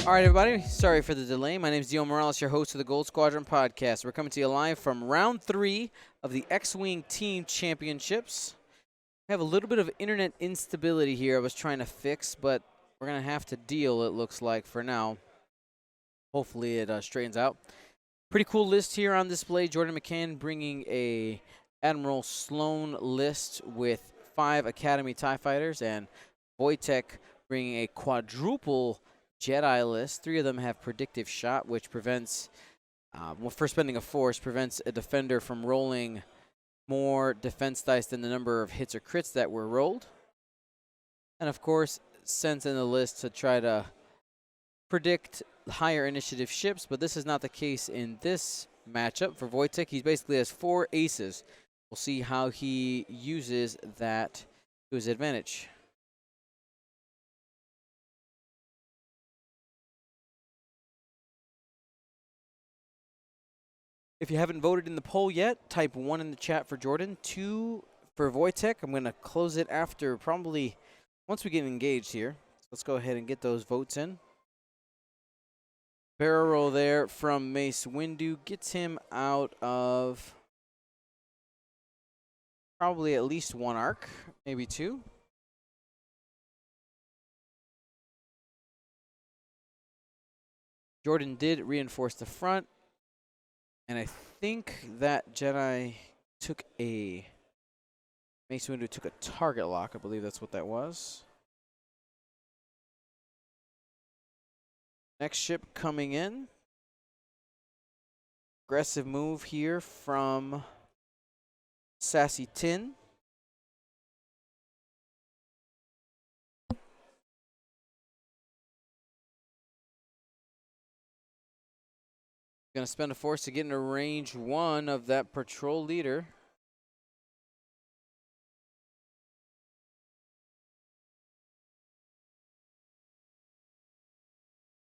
All right, everybody. Sorry for the delay. My name is Dio Morales, your host of the Gold Squadron podcast. We're coming to you live from round 3 of the X-Wing Team Championships. I have a little bit of internet instability here I was trying to fix, but we're going to have to deal, it looks like, for now. Hopefully it straightens out. Pretty cool list here on display. Jordan McCann bringing a Admiral Sloan list with 5 Academy TIE Fighters, and Woitek bringing a quadruple Jedi list. 3 of them have predictive shot, which prevents, for spending a force, prevents a defender from rolling more defense dice than the number of hits or crits that were rolled. And of course, sent in the list to try to predict higher initiative ships, but this is not the case in this matchup for Woitek. He basically has 4 aces. We'll see how he uses that to his advantage. If you haven't voted in the poll yet, type 1 in the chat for Jordan, 2 for Woitek. I'm going to close it after probably once we get engaged here. So let's go ahead and get those votes in. Barrel roll there from Mace Windu gets him out of probably at least 1 arc, maybe 2. Jordan did reinforce the front. And I think that Jedi took a Mace Windu took a target lock. I believe that's what that was. Next ship coming in. Aggressive move here from Sassy Tin. Going to spend a force to get into range 1 of that patrol leader.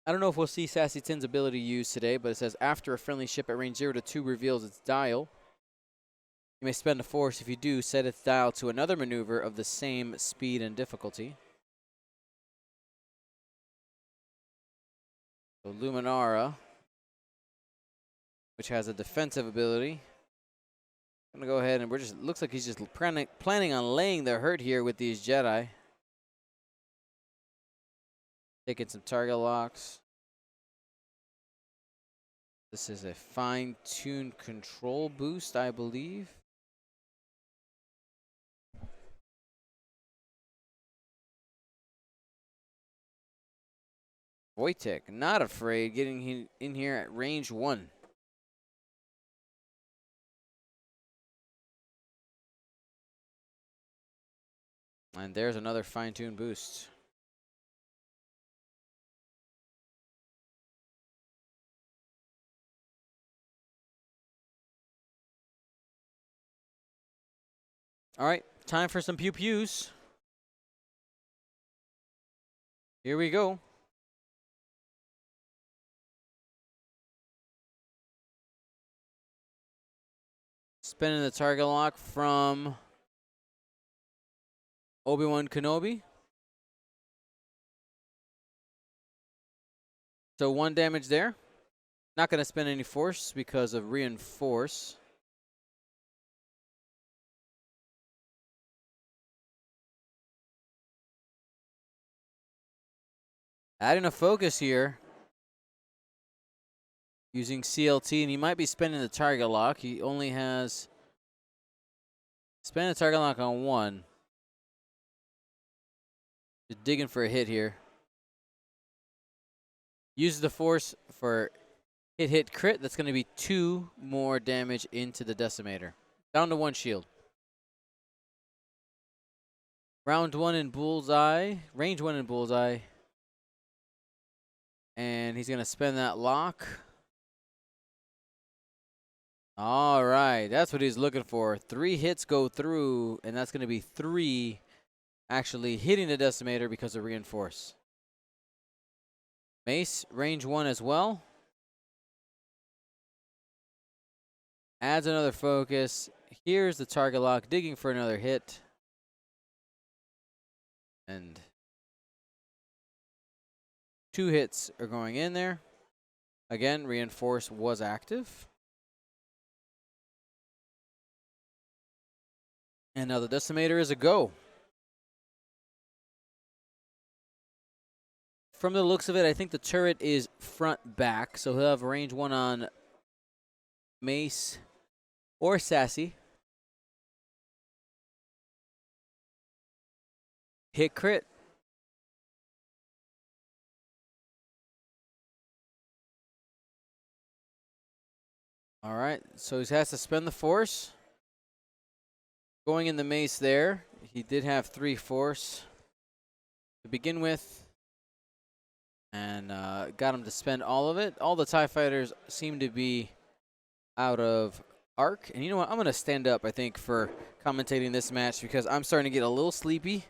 I don't know if we'll see Sassy Tin's ability used today, but it says after a friendly ship at range 0 to 2 reveals its dial, you may spend a force. If you do, set its dial to another maneuver of the same speed and difficulty. So Luminara, which has a defensive ability. I'm going to go ahead and looks like he's just planning on laying the hurt here with these Jedi. Taking some target locks. This is a fine-tuned control boost, I believe. Woitek, not afraid, getting in here at range 1. And there's another fine-tuned boost. All right, time for some pew-pews. Here we go. Spinning the target lock from Obi-Wan Kenobi. So 1 damage there. Not going to spend any force because of reinforce. Adding a focus here. Using CLT, and he might be spending the target lock. He only has spending the target lock on 1. Just digging for a hit here. Uses the force for hit crit. That's going to be 2 more damage into the decimator. Down to 1 shield. Round 1 in bullseye. Range 1 in bullseye. And he's going to spend that lock. All right, that's what he's looking for. 3 hits go through, and that's going to be 3 actually hitting the decimator because of reinforce. Mace, range 1 as well. Adds another focus. Here's the target lock, digging for another hit. And 2 hits are going in there. Again, reinforce was active. And now the decimator is a go. From the looks of it, I think the turret is front back, so he'll have range 1 on Mace or Sassy. Hit crit. All right, so he has to spend the force. Going in the Mace there, he did have 3 force to begin with. And got him to spend all of it. All the TIE fighters seem to be out of arc. And you know what? I'm going to stand up, I think, for commentating this match because I'm starting to get a little sleepy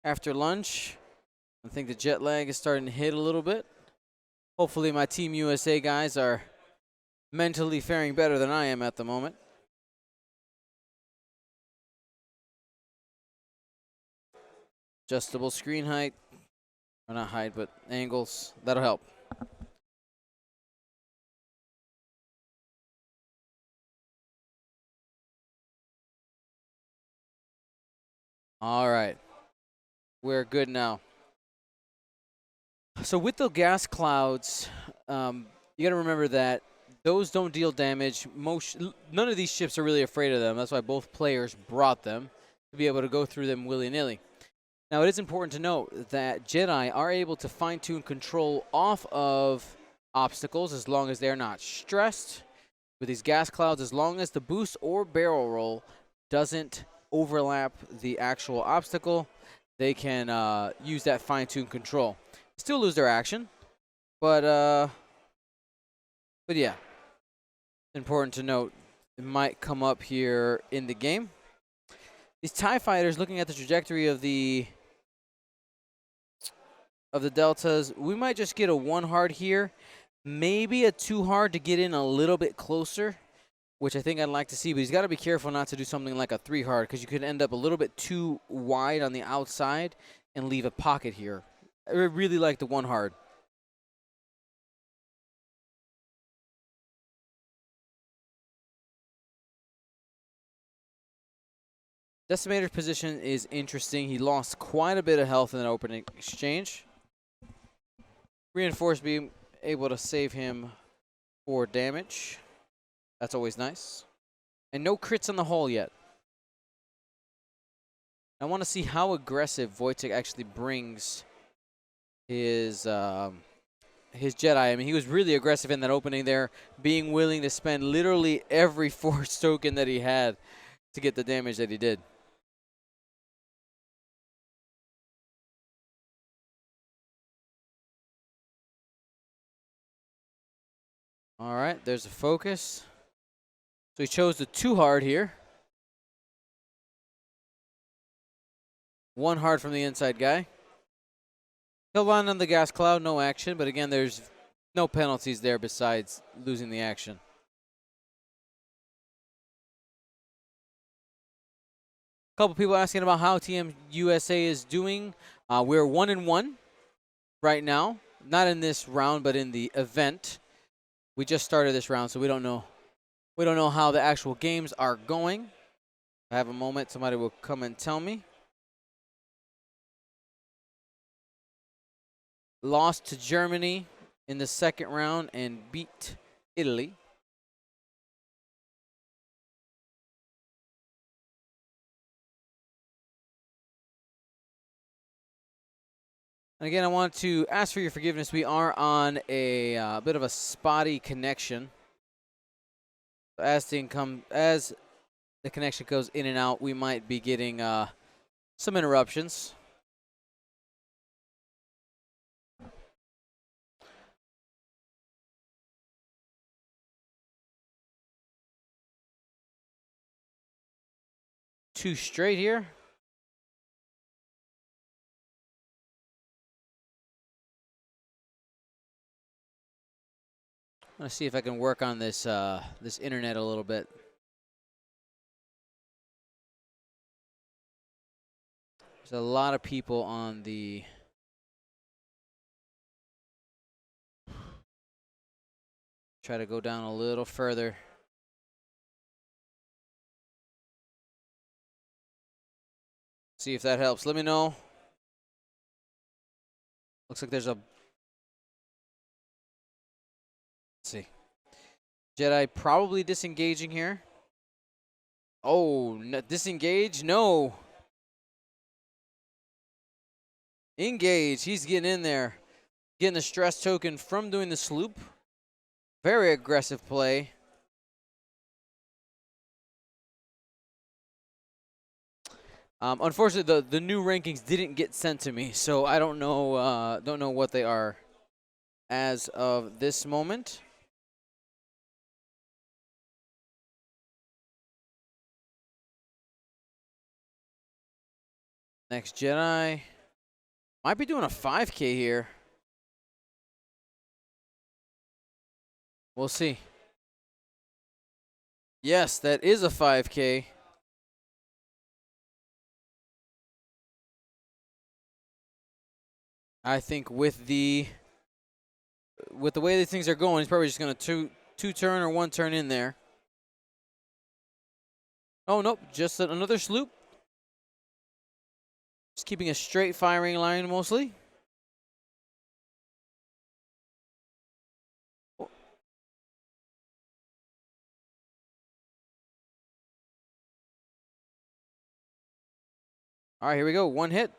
after lunch. I think the jet lag is starting to hit a little bit. Hopefully my Team USA guys are mentally faring better than I am at the moment. Adjustable screen height. Or not height, but angles. That'll help. All right. We're good now. So with the gas clouds, you got to remember that those don't deal damage. None of these ships are really afraid of them. That's why both players brought them to be able to go through them willy-nilly. Now, it is important to note that Jedi are able to fine-tune control off of obstacles as long as they're not stressed. With these gas clouds, as long as the boost or barrel roll doesn't overlap the actual obstacle, they can use that fine-tune control. Still lose their action, but yeah, it's important to note it might come up here in the game. These TIE fighters, looking at the trajectory of the deltas, we might just get a 1 hard here, maybe a 2 hard to get in a little bit closer, which I think I'd like to see, but he's got to be careful not to do something like a 3 hard because you could end up a little bit too wide on the outside and leave a pocket here. I really like the 1 hard. Decimator's position is interesting. He lost quite a bit of health in that opening exchange. Reinforce being able to save him 4 damage. That's always nice. And no crits on the hull yet. I want to see how aggressive Woitek actually brings his Jedi. I mean, he was really aggressive in that opening there, being willing to spend literally every force token that he had to get the damage that he did. All right, there's a focus. So he chose the 2 hard here. 1 hard from the inside guy. He'll land on the gas cloud, no action, but again, there's no penalties there besides losing the action. A couple people asking about how Team USA is doing. We're 1-1 right now. Not in this round, but in the event. We just started this round, so we don't know. We don't know how the actual games are going. If I have a moment, somebody will come and tell me. Lost to Germany in the second round and beat Italy. And again, I want to ask for your forgiveness. We are on a bit of a spotty connection. As the connection goes in and out, we might be getting some interruptions. Two straight here. I'm gonna see if I can work on this this internet a little bit. There's a lot of people on the Try to go down a little further. See if that helps. Let me know. Looks like there's a... Let's see. Jedi probably disengaging here. Oh, disengage? No. Engage. He's getting in there. Getting the stress token from doing the sloop. Very aggressive play. Unfortunately, the new rankings didn't get sent to me, so I don't know what they are as of this moment. Next Jedi might be doing a 5K here. We'll see. Yes, that is a 5K. I think with the way these things are going, he's probably just going to two turn or one turn in there. Oh, nope, just another sloop. Just keeping a straight firing line mostly. All right, here we go. One hit.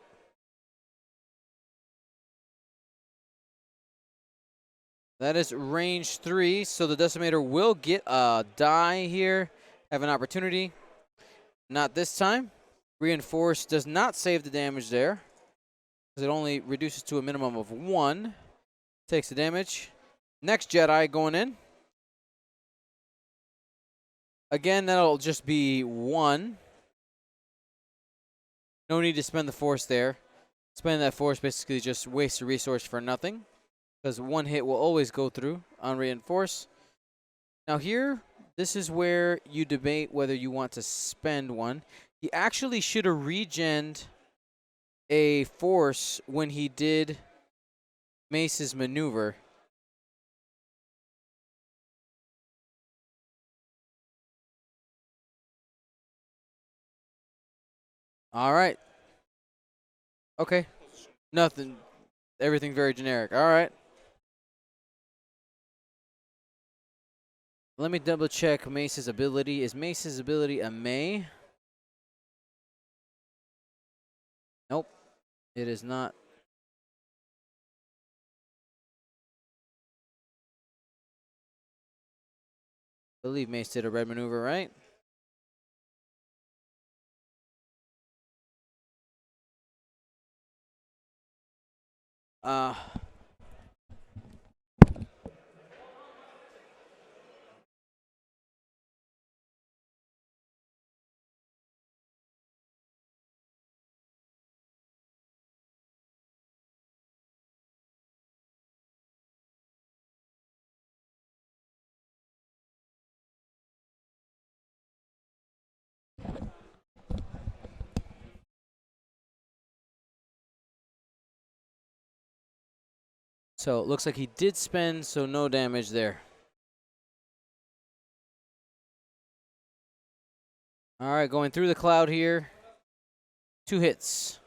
That is range 3, so the decimator will get a die here. Have an opportunity. Not this time. Reinforce does not save the damage there, because it only reduces to a minimum of 1. Takes the damage. Next Jedi going in. Again, that'll just be 1. No need to spend the force there. Spending that force basically just wastes a resource for nothing, because 1 hit will always go through on reinforce. Now here, this is where you debate whether you want to spend one. He actually should have regened a force when he did Mace's maneuver. All right. Okay. Nothing. Everything very generic. All right. Let me double check Mace's ability. Is Mace's ability a May? Nope. It is not. I believe Mace did a red maneuver, right? So it looks like he did spend, so no damage there. All right, going through the cloud here. 2 hits.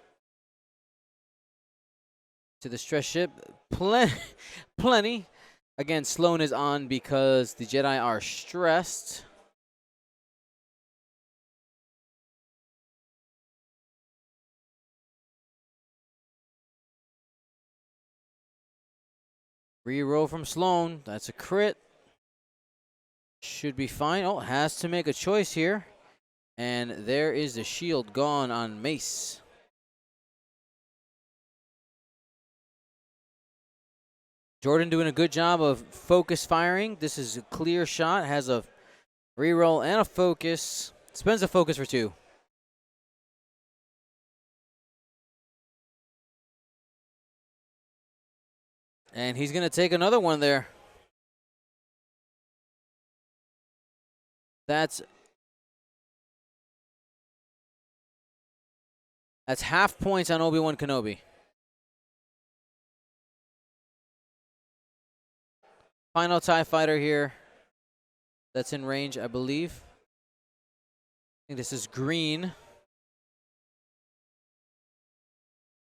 To the stress ship. Plenty. Again, Sloan is on because the Jedi are stressed. Reroll from Sloan. That's a crit. Should be fine. Oh, has to make a choice here. And there is the shield gone on Mace. Jordan doing a good job of focus firing. This is a clear shot. Has a reroll and a focus. Spends a focus for 2. And he's going to take another one there. That's half points on Obi-Wan Kenobi. Final TIE fighter here that's in range, I believe. I think this is green.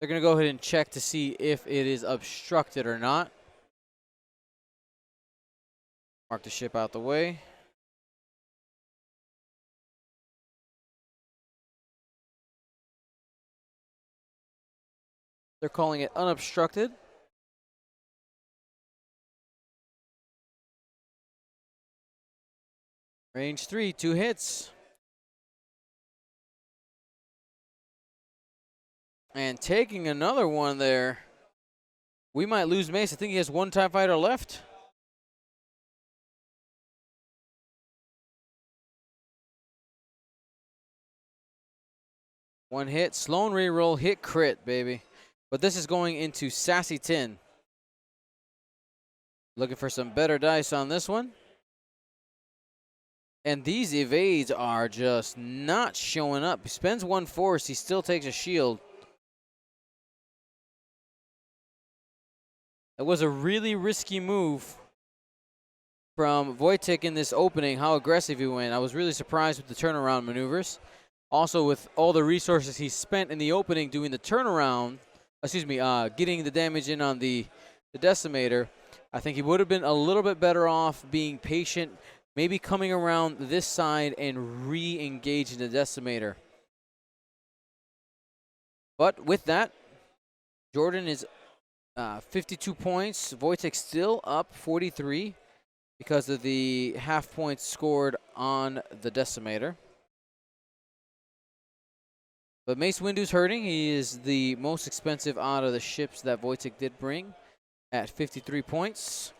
They're going to go ahead and check to see if it is obstructed or not. Mark the ship out the way. They're calling it unobstructed. Range 3, 2 hits. And taking another one there. We might lose Mace. I think he has one TIE fighter left. One hit, Sloan reroll, hit crit, baby. But this is going into Sassy Tin. Looking for some better dice on this one. And these evades are just not showing up. He spends one force, he still takes a shield. It was a really risky move from Woitek in this opening, how aggressive he went. I was really surprised with the turnaround maneuvers. Also, with all the resources he spent in the opening doing the turnaround, getting the damage in on the decimator, I think he would have been a little bit better off being patient, maybe coming around this side and re-engaging the decimator. But with that, Jordan is 52 points. Woitek still up 43 because of the half points scored on the decimator. But Mace Windu's hurting. He is the most expensive out of the ships that Woitek did bring at 53 points.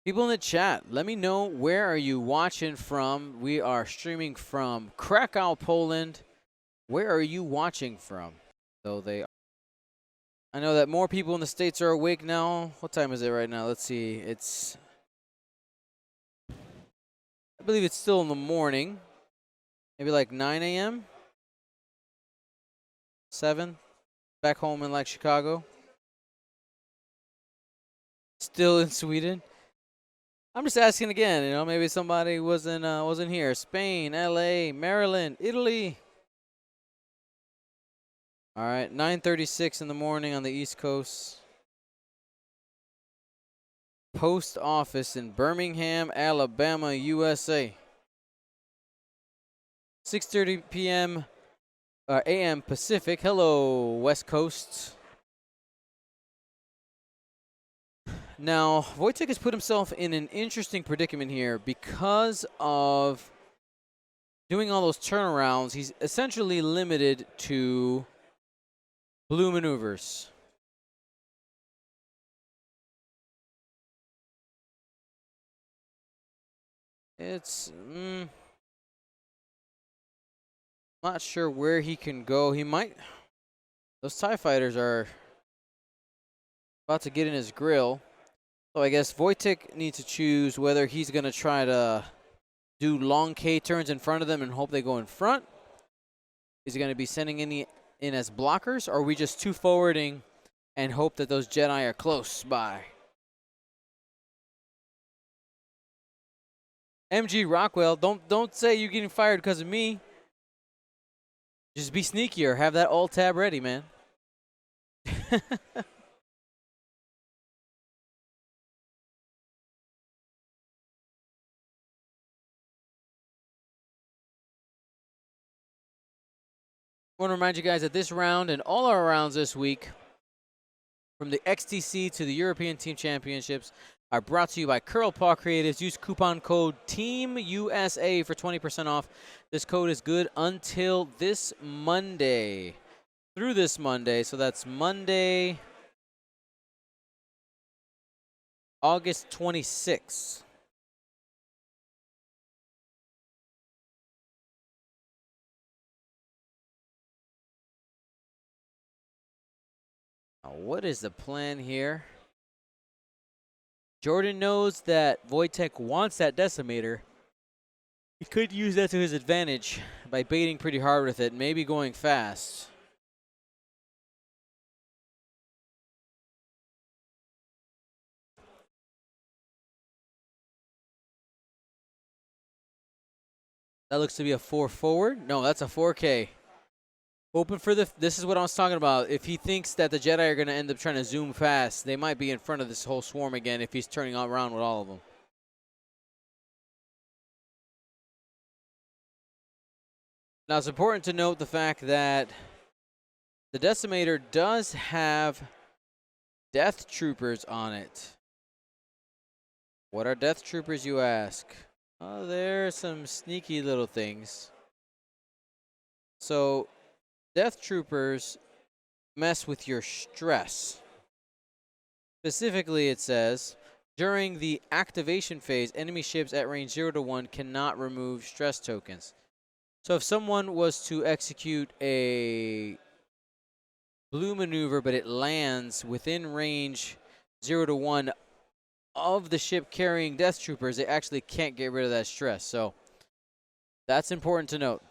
People in the chat, let me know, where are you watching from? We are streaming from Krakow, Poland. Where are you watching from? So they are. I know that more people in the States are awake now. What time is it right now? Let's see. I believe it's still in the morning. Maybe like 9 a.m.? 7? Back home in like Chicago. Still in Sweden. I'm just asking again, you know, maybe somebody wasn't here. Spain, LA, Maryland, Italy. All right, 9:36 in the morning on the East Coast. Post office in Birmingham, Alabama, USA. 6:30 p.m. a.m. Pacific. Hello, West Coast. Now, Woitek has put himself in an interesting predicament here because of doing all those turnarounds. He's essentially limited to blue maneuvers. It's not sure where he can go. He might. Those TIE fighters are about to get in his grill. So I guess Woitek needs to choose whether he's going to try to do long K turns in front of them and hope they go in front. Is he going to be sending any in as blockers, or are we just two forwarding and hope that those Jedi are close by? MG Rockwell, don't say you're getting fired because of me. Just be sneakier. Have that alt tab ready, man. I want to remind you guys that this round and all our rounds this week, from the XTC to the European Team Championships, are brought to you by Curl Paw Creatives. Use coupon code TEAMUSA for 20% off. This code is good until this Monday. Through this Monday. So that's Monday, August 26th. Now, what is the plan here? Jordan knows that Woitek wants that decimator. He could use that to his advantage by baiting pretty hard with it, maybe going fast. That looks to be a 4 forward. No, that's a 4K. Open for the. This is what I was talking about. If he thinks that the Jedi are going to end up trying to zoom fast, they might be in front of this whole swarm again if he's turning around with all of them. Now, it's important to note the fact that the Decimator does have Death Troopers on it. What are Death Troopers, you ask? Oh, there are some sneaky little things. So, Death Troopers mess with your stress. Specifically, it says, during the activation phase, enemy ships at range 0 to 1 cannot remove stress tokens. So if someone was to execute a blue maneuver, but it lands within range 0 to 1 of the ship carrying Death Troopers, they actually can't get rid of that stress. So that's important to note.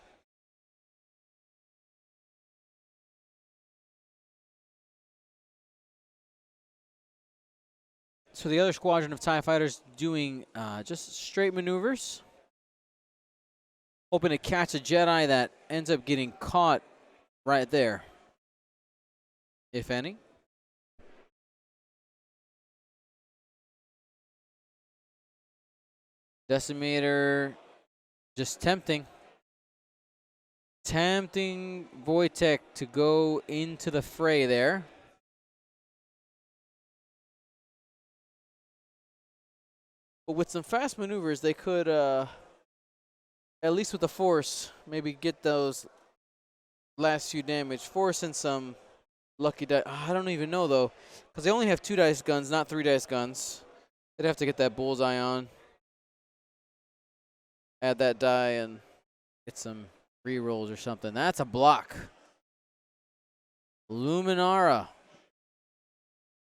So the other squadron of TIE fighters doing just straight maneuvers. Hoping to catch a Jedi that ends up getting caught right there, if any. Decimator just tempting Woitek to go into the fray there. But with some fast maneuvers, they could, at least with the Force, maybe get those last few damage. Force and some lucky die. I don't even know, though, because they only have 2 dice guns, not 3 dice guns. They'd have to get that bullseye on. Add that die and get some re-rolls or something. That's a block. Luminara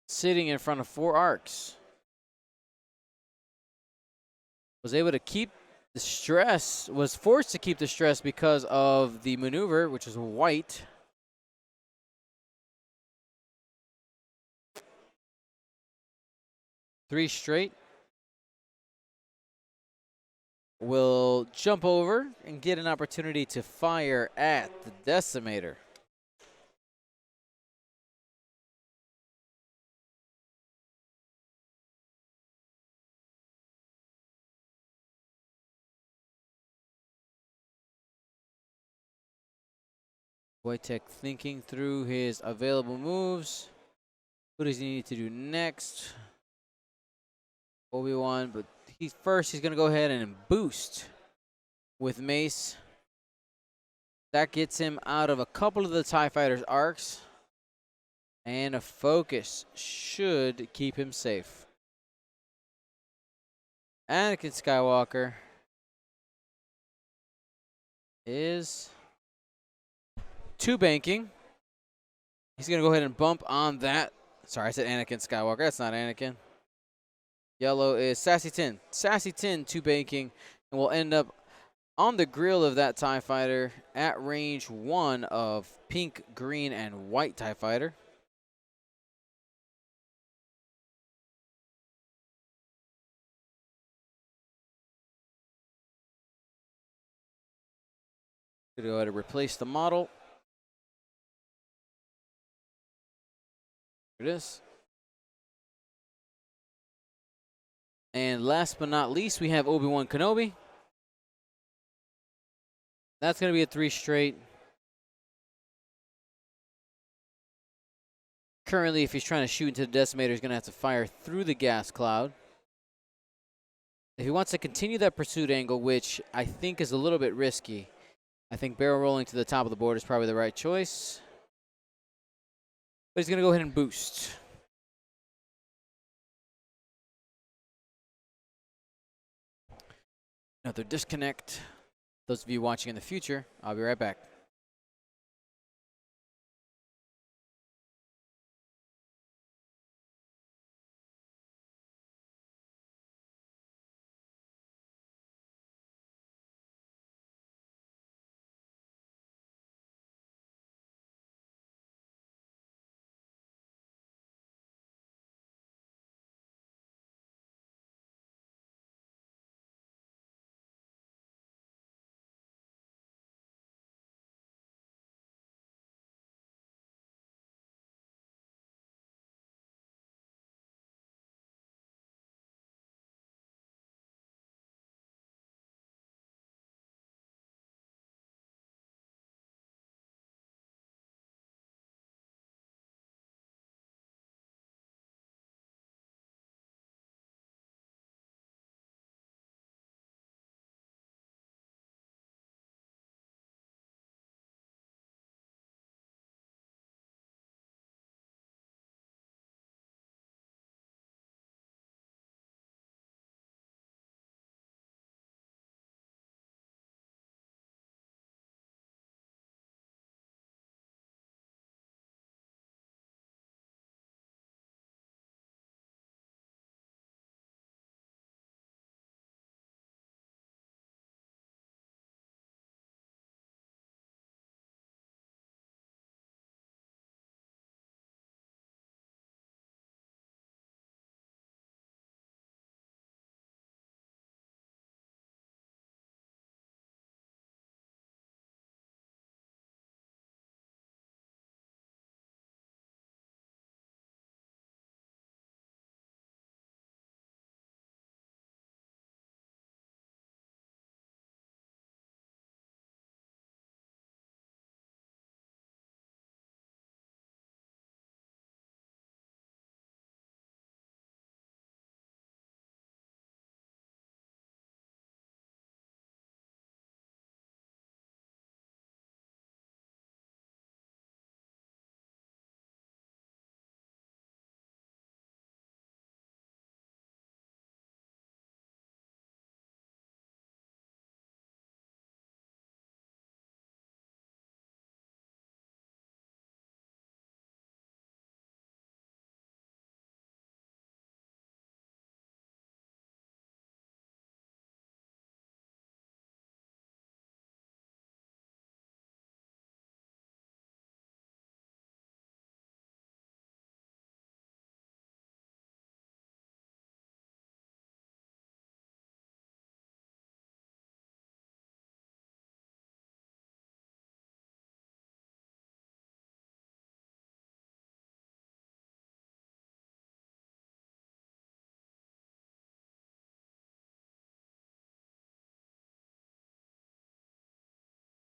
sitting in front of 4 arcs. Was able to keep the stress, was forced to keep the stress because of the maneuver, which is white. Three straight. Will jump over and get an opportunity to fire at the Decimator. Woitek thinking through his available moves. What does he need to do next? Obi-Wan, but he's going to go ahead and boost with Mace. That gets him out of a couple of the TIE Fighters' arcs. And a focus should keep him safe. Anakin Skywalker is 2 banking. He's going to go ahead and bump on that. Sorry, I said Anakin Skywalker. That's not Anakin. Yellow is Sassy Tin. Sassy Tin 2 banking. And we'll end up on the grill of that TIE Fighter at range 1 of pink, green, and white TIE Fighter. Going to go ahead and replace the model. Here it is. And last but not least, we have Obi-Wan Kenobi. That's going to be a 3 straight. Currently, if he's trying to shoot into the Decimator, he's going to have to fire through the gas cloud. If he wants to continue that pursuit angle, which I think is a little bit risky, I think barrel rolling to the top of the board is probably the right choice. But he's going to go ahead and boost. Another disconnect. Those of you watching in the future, I'll be right back.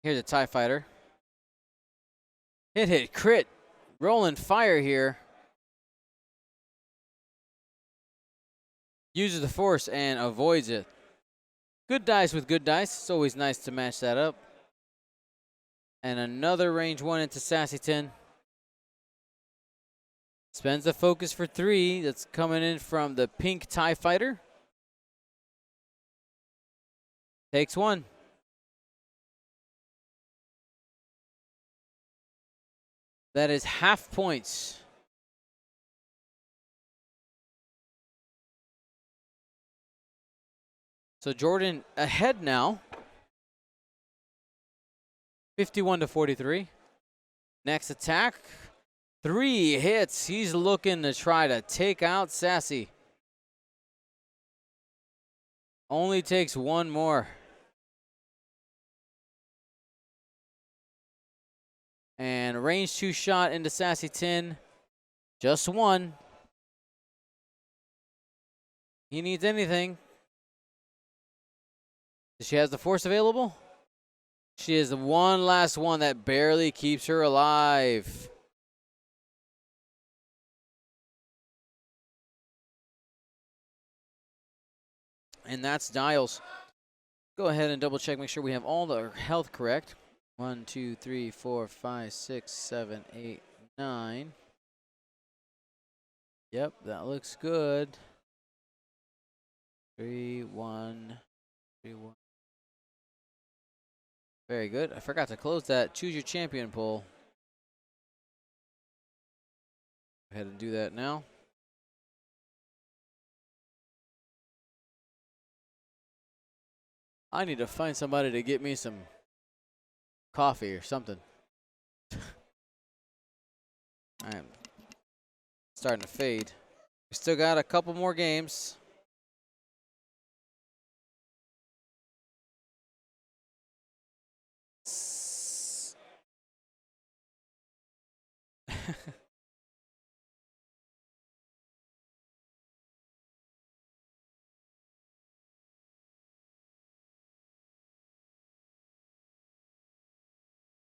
Here's a TIE fighter. Hit, crit. Rolling fire here. Uses the force and avoids it. Good dice with good dice. It's always nice to match that up. And another range 1 into Sassyton. Spends the focus for 3. That's coming in from the pink TIE fighter. Takes 1. That is half points. So Jordan ahead now. 51-43. Next attack. 3 hits. He's looking to try to take out Sassy. Only takes 1 more. And range 2 shot into Sassyton. Just 1. He needs anything. She has the force available. She is the one last one that barely keeps her alive. And that's Dials. Go ahead and double check, make sure we have all the health correct. 1, 2, 3, 4, 5, 6, 7, 8, 9. Yep, that looks good. 3, 1, 3, 1. Very good. I forgot to close that. Choose your champion poll. Go ahead and do that now. I need to find somebody to get me some coffee or something. I am starting to fade. We still got a couple more games.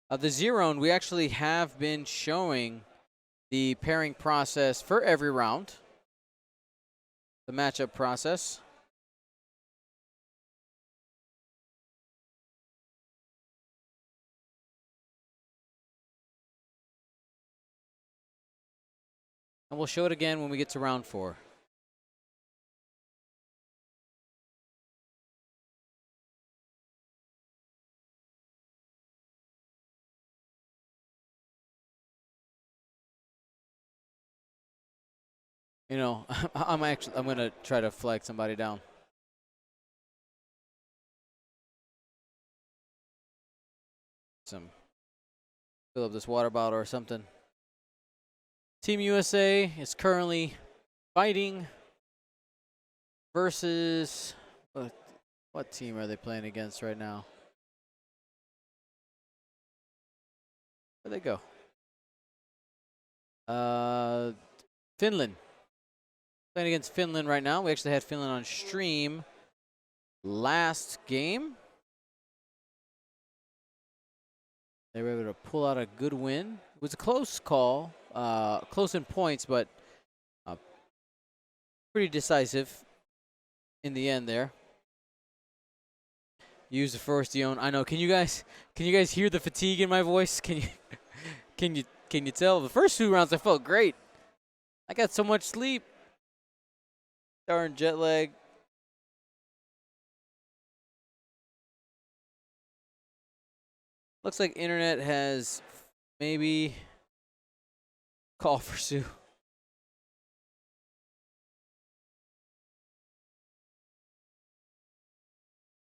The Zerone, we actually have been showing the pairing process for every round. The matchup process. And we'll show it again when we get to round 4. You know, I'm gonna try to flag somebody down. Fill up this water bottle or something. Team USA is currently fighting versus what team are they playing against right now? Where'd they go? Finland. Playing against Finland right now. We actually had Finland on stream last game. They were able to pull out a good win. It was a close call, close in points, but pretty decisive in the end there. Use the first Dion. I know. Can you guys hear the fatigue in my voice? Can you tell? The first 2 rounds I felt great. I got so much sleep. Darn jet lag. Looks like internet has maybe call for Sue.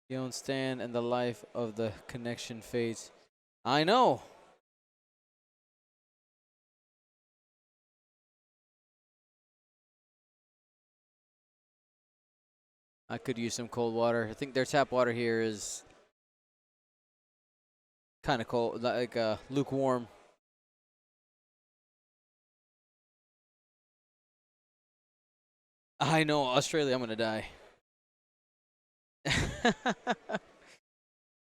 Dion stand and the life of the connection fades. I know. I could use some cold water. I think their tap water here is kind of cold, like lukewarm. I know, Australia, I'm gonna die.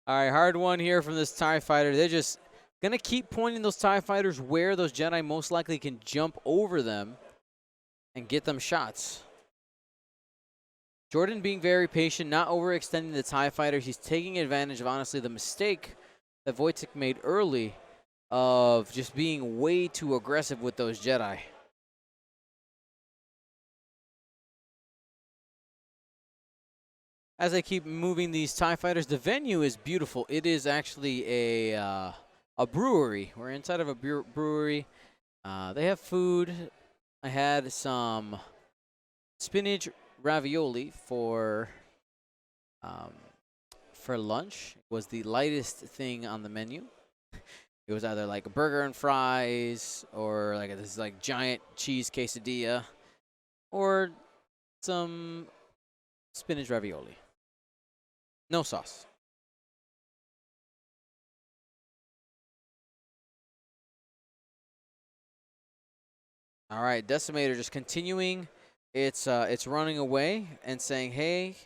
All right, hard one here from this TIE fighter. They're just going to keep pointing those TIE fighters where those Jedi most likely can jump over them and get them shots. Jordan being very patient, not overextending the TIE fighter. He's taking advantage of, honestly, the mistake that Woitek made early of just being way too aggressive with those Jedi. As I keep moving these TIE fighters, the venue is beautiful. It is actually a brewery. We're inside of a brewery. They have food. I had some spinach ravioli for lunch. It was the lightest thing on the menu. It was either like a burger and fries, or like this like giant cheese quesadilla, or some spinach ravioli. No sauce. All right, Decimator just continuing. It's running away and saying, "Hey,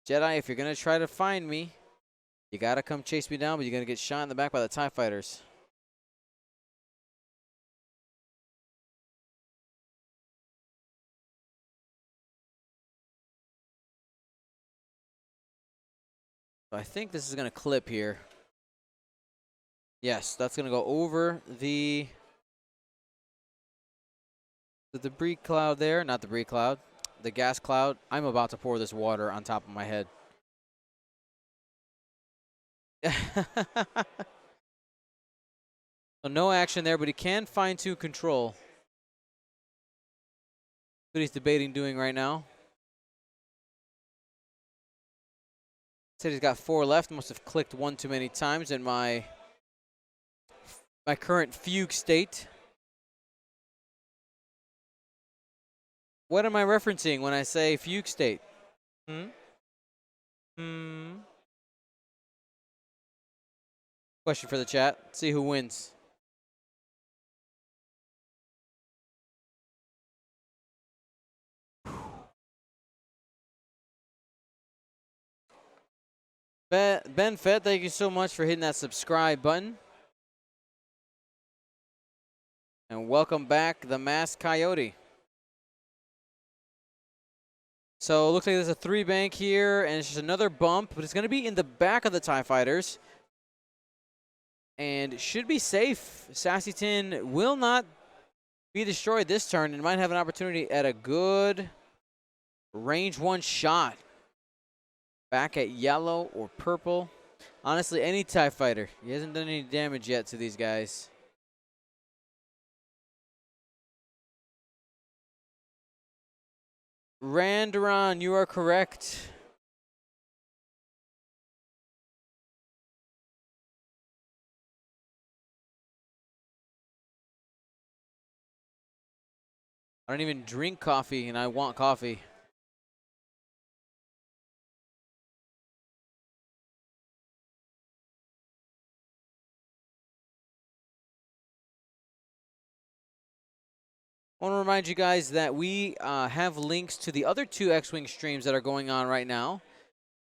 Jedi, if you're gonna try to find me, you gotta come chase me down, but you're gonna get shot in the back by the TIE fighters." So I think this is gonna clip here. Yes, that's gonna go over the debris cloud there. Not the debris cloud, the gas cloud. I'm about to pour this water on top of my head. So no action there, but he can fine-tune control. What he's debating doing right now. Said he's got 4 left. Must have clicked one too many times in my current fugue state. What am I referencing when I say fugue state? Question for the chat. See who wins. Ben Fett, thank you so much for hitting that subscribe button. And welcome back, the Masked Coyote. So it looks like there's a 3-bank here, and it's just another bump, but it's going to be in the back of the TIE fighters. And should be safe. Sassyton will not be destroyed this turn and might have an opportunity at a good range 1 shot. Back at yellow or purple. Honestly, any TIE fighter. He hasn't done any damage yet to these guys. Randaron, you are correct. I don't even drink coffee, and I want coffee. I want to remind you guys that we have links to the other 2 X-Wing streams that are going on right now.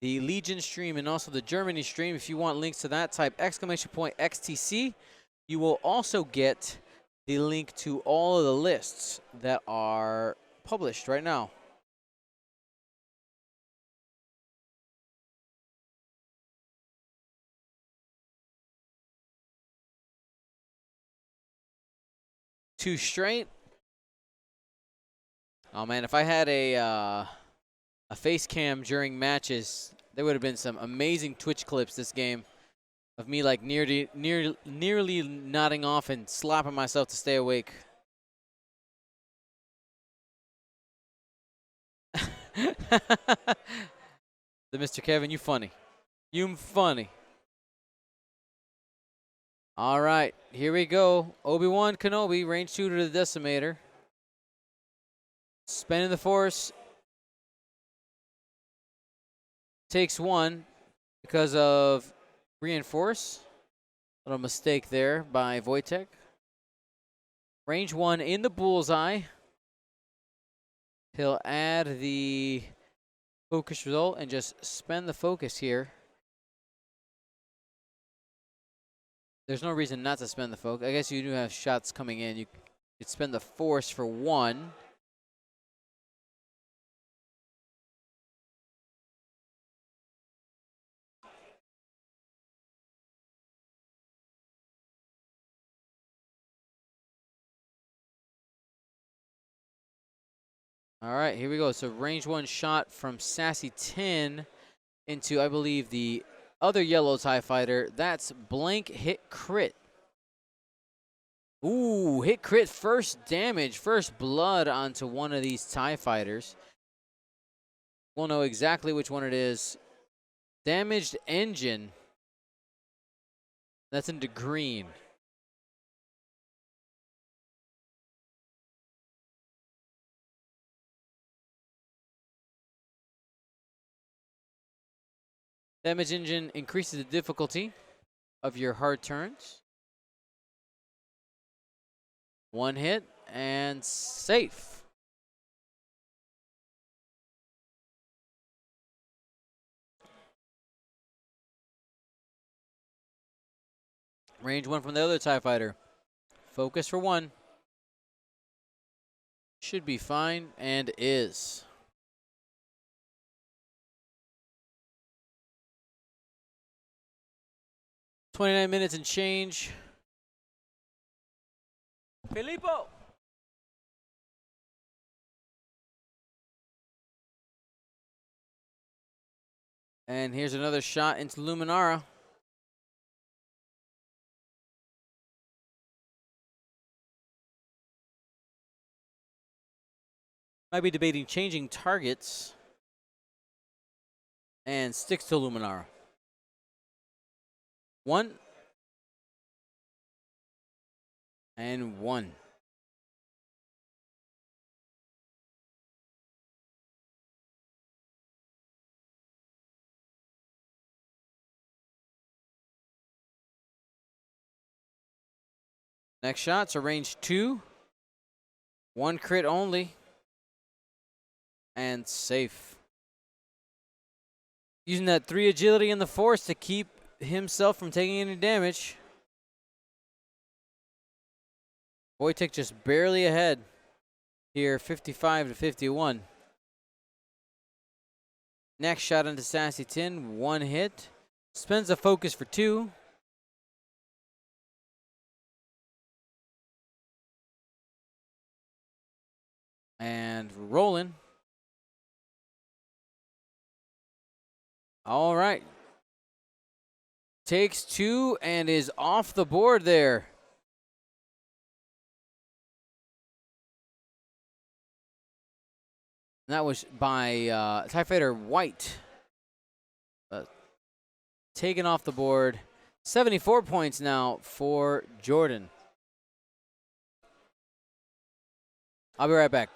The Legion stream and also the Germany stream. If you want links to that, type !XTC. You will also get the link to all of the lists that are published right now. Two straight. Oh man, if I had a face cam during matches, there would have been some amazing Twitch clips this game of me like nearly nodding off and slapping myself to stay awake. The Mr. Kevin, you funny. You funny. All right, here we go. Obi-Wan Kenobi, range 2 to the Decimator. Spending the Force. Takes 1 because of reinforce. Little mistake there by Woitek. Range 1 in the bullseye. He'll add the focus result and just spend the focus here. There's no reason not to spend the focus. I guess you do have shots coming in. You could spend the force for one. All right, here we go. So range one shot from Sassy 10 into, I believe, the other yellow TIE fighter. That's blank hit crit. Ooh, hit crit, first damage, first blood onto one of these TIE fighters. We'll know exactly which one it is. Damaged engine. That's into green. Damage engine increases the difficulty of your hard turns. One hit and safe. Range one from the other TIE fighter. Focus for one. Should be fine and is. .29 minutes and change. Filippo. And here's another shot into Luminara. Might be debating changing targets. And sticks to Luminara. One. And one. Next shot's a range two. One crit only. And safe. Using that 3 agility and the force to keep himself from taking any damage. Woitek just barely ahead here, 55 to 51. Next shot into Sassy 10, one hit. Spends the focus for two. And rolling. All right. Takes two and is off the board there. That was by TIE Fighter White. Taken off the board. 74 points now for Jordan. I'll be right back.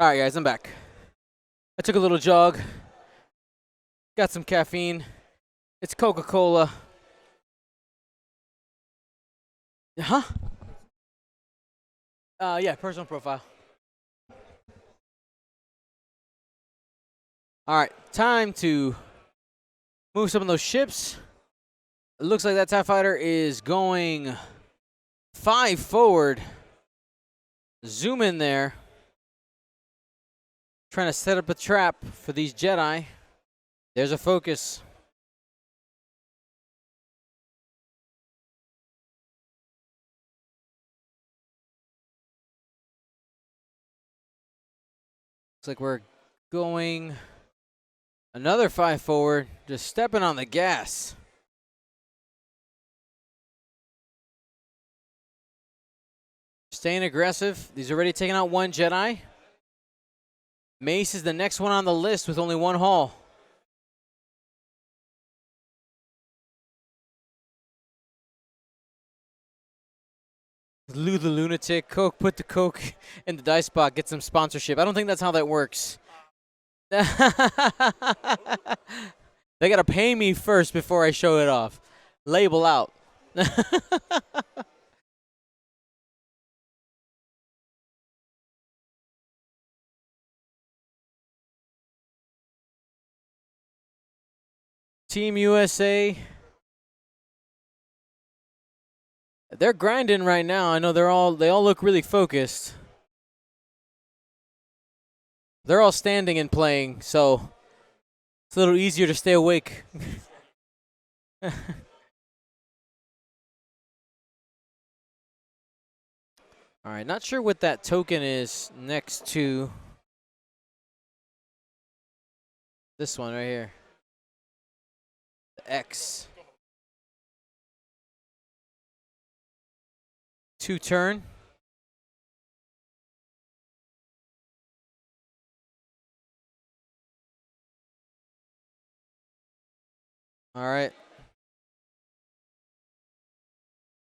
All right, guys, I'm back. I took a little jog. Got some caffeine. It's Coca-Cola. Huh? Yeah, personal profile. All right, time to move some of those ships. It looks like that TIE fighter is going 5 forward. Zoom in there. Trying to set up a trap for these Jedi. There's a focus. Looks like we're going another 5 forward. Just stepping on the gas. Staying aggressive. He's already taken out 1 Jedi. Mace is the next one on the list with only 1 hull. Lou the Lunatic. Coke, put the Coke in the dice spot. Get some sponsorship. I don't think that's how that works. They got to pay me first before I show it off. Label out. Team USA. They're grinding right now. I know they all look really focused. They're all standing and playing, so it's a little easier to stay awake. All right, not sure what that token is next to this one right here. The X. 2 turn. All right.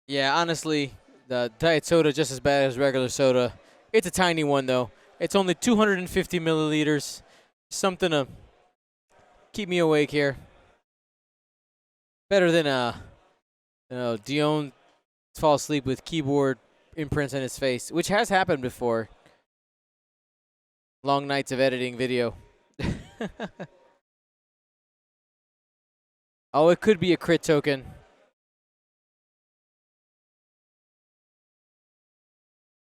Yeah, honestly, the diet soda just as bad as regular soda. It's a tiny one though. It's only 250 milliliters. Something to keep me awake here. Better than Dion fall asleep with keyboard imprints on his face, which has happened before. Long nights of editing video. Oh, it could be a crit token.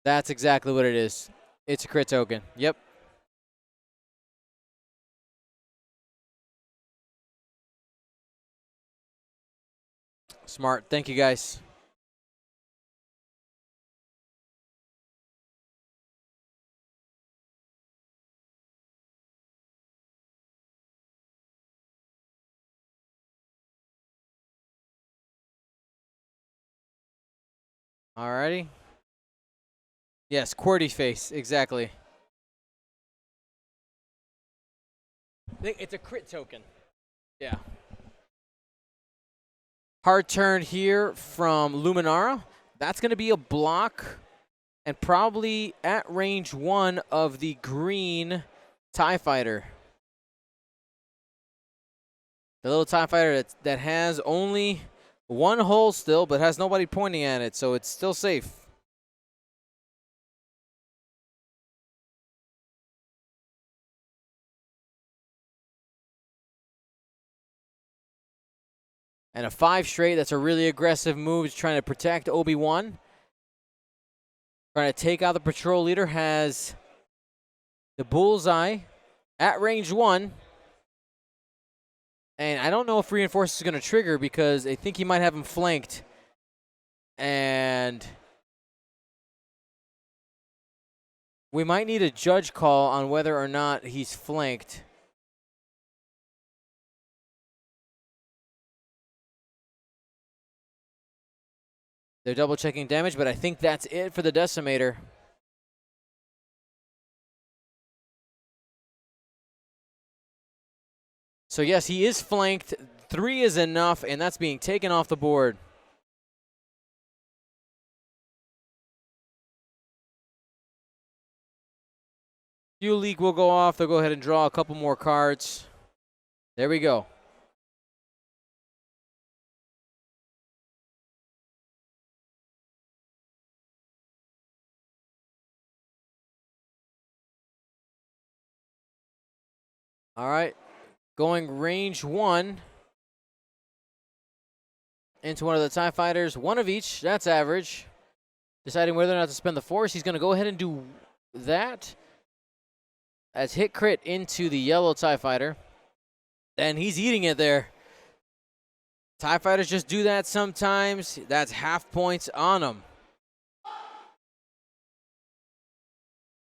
That's exactly what it is. It's a crit token. Yep. Smart. Thank you, guys. Alrighty. Yes, QWERTY face. Exactly. It's a crit token. Yeah. Hard turn here from Luminara. That's going to be a block and probably at range 1 of the green TIE fighter. The little TIE fighter that has only 1 hole still, but has nobody pointing at it, so it's still safe. And a 5 straight, that's a really aggressive move. He's trying to protect Obi-Wan. Trying to take out the patrol leader, has the bullseye at range 1. And I don't know if reinforce is going to trigger because I think he might have him flanked. And we might need a judge call on whether or not he's flanked. They're double checking damage, but I think that's it for the decimator. So yes, he is flanked. 3 is enough, and that's being taken off the board. Fuel leak will go off. They'll go ahead and draw a couple more cards. There we go. All right. Going range 1 into one of the TIE fighters. One of each. That's average. Deciding whether or not to spend the force. He's going to go ahead and do that. As hit crit into the yellow TIE fighter. And he's eating it there. TIE fighters just do that sometimes. That's half points on them.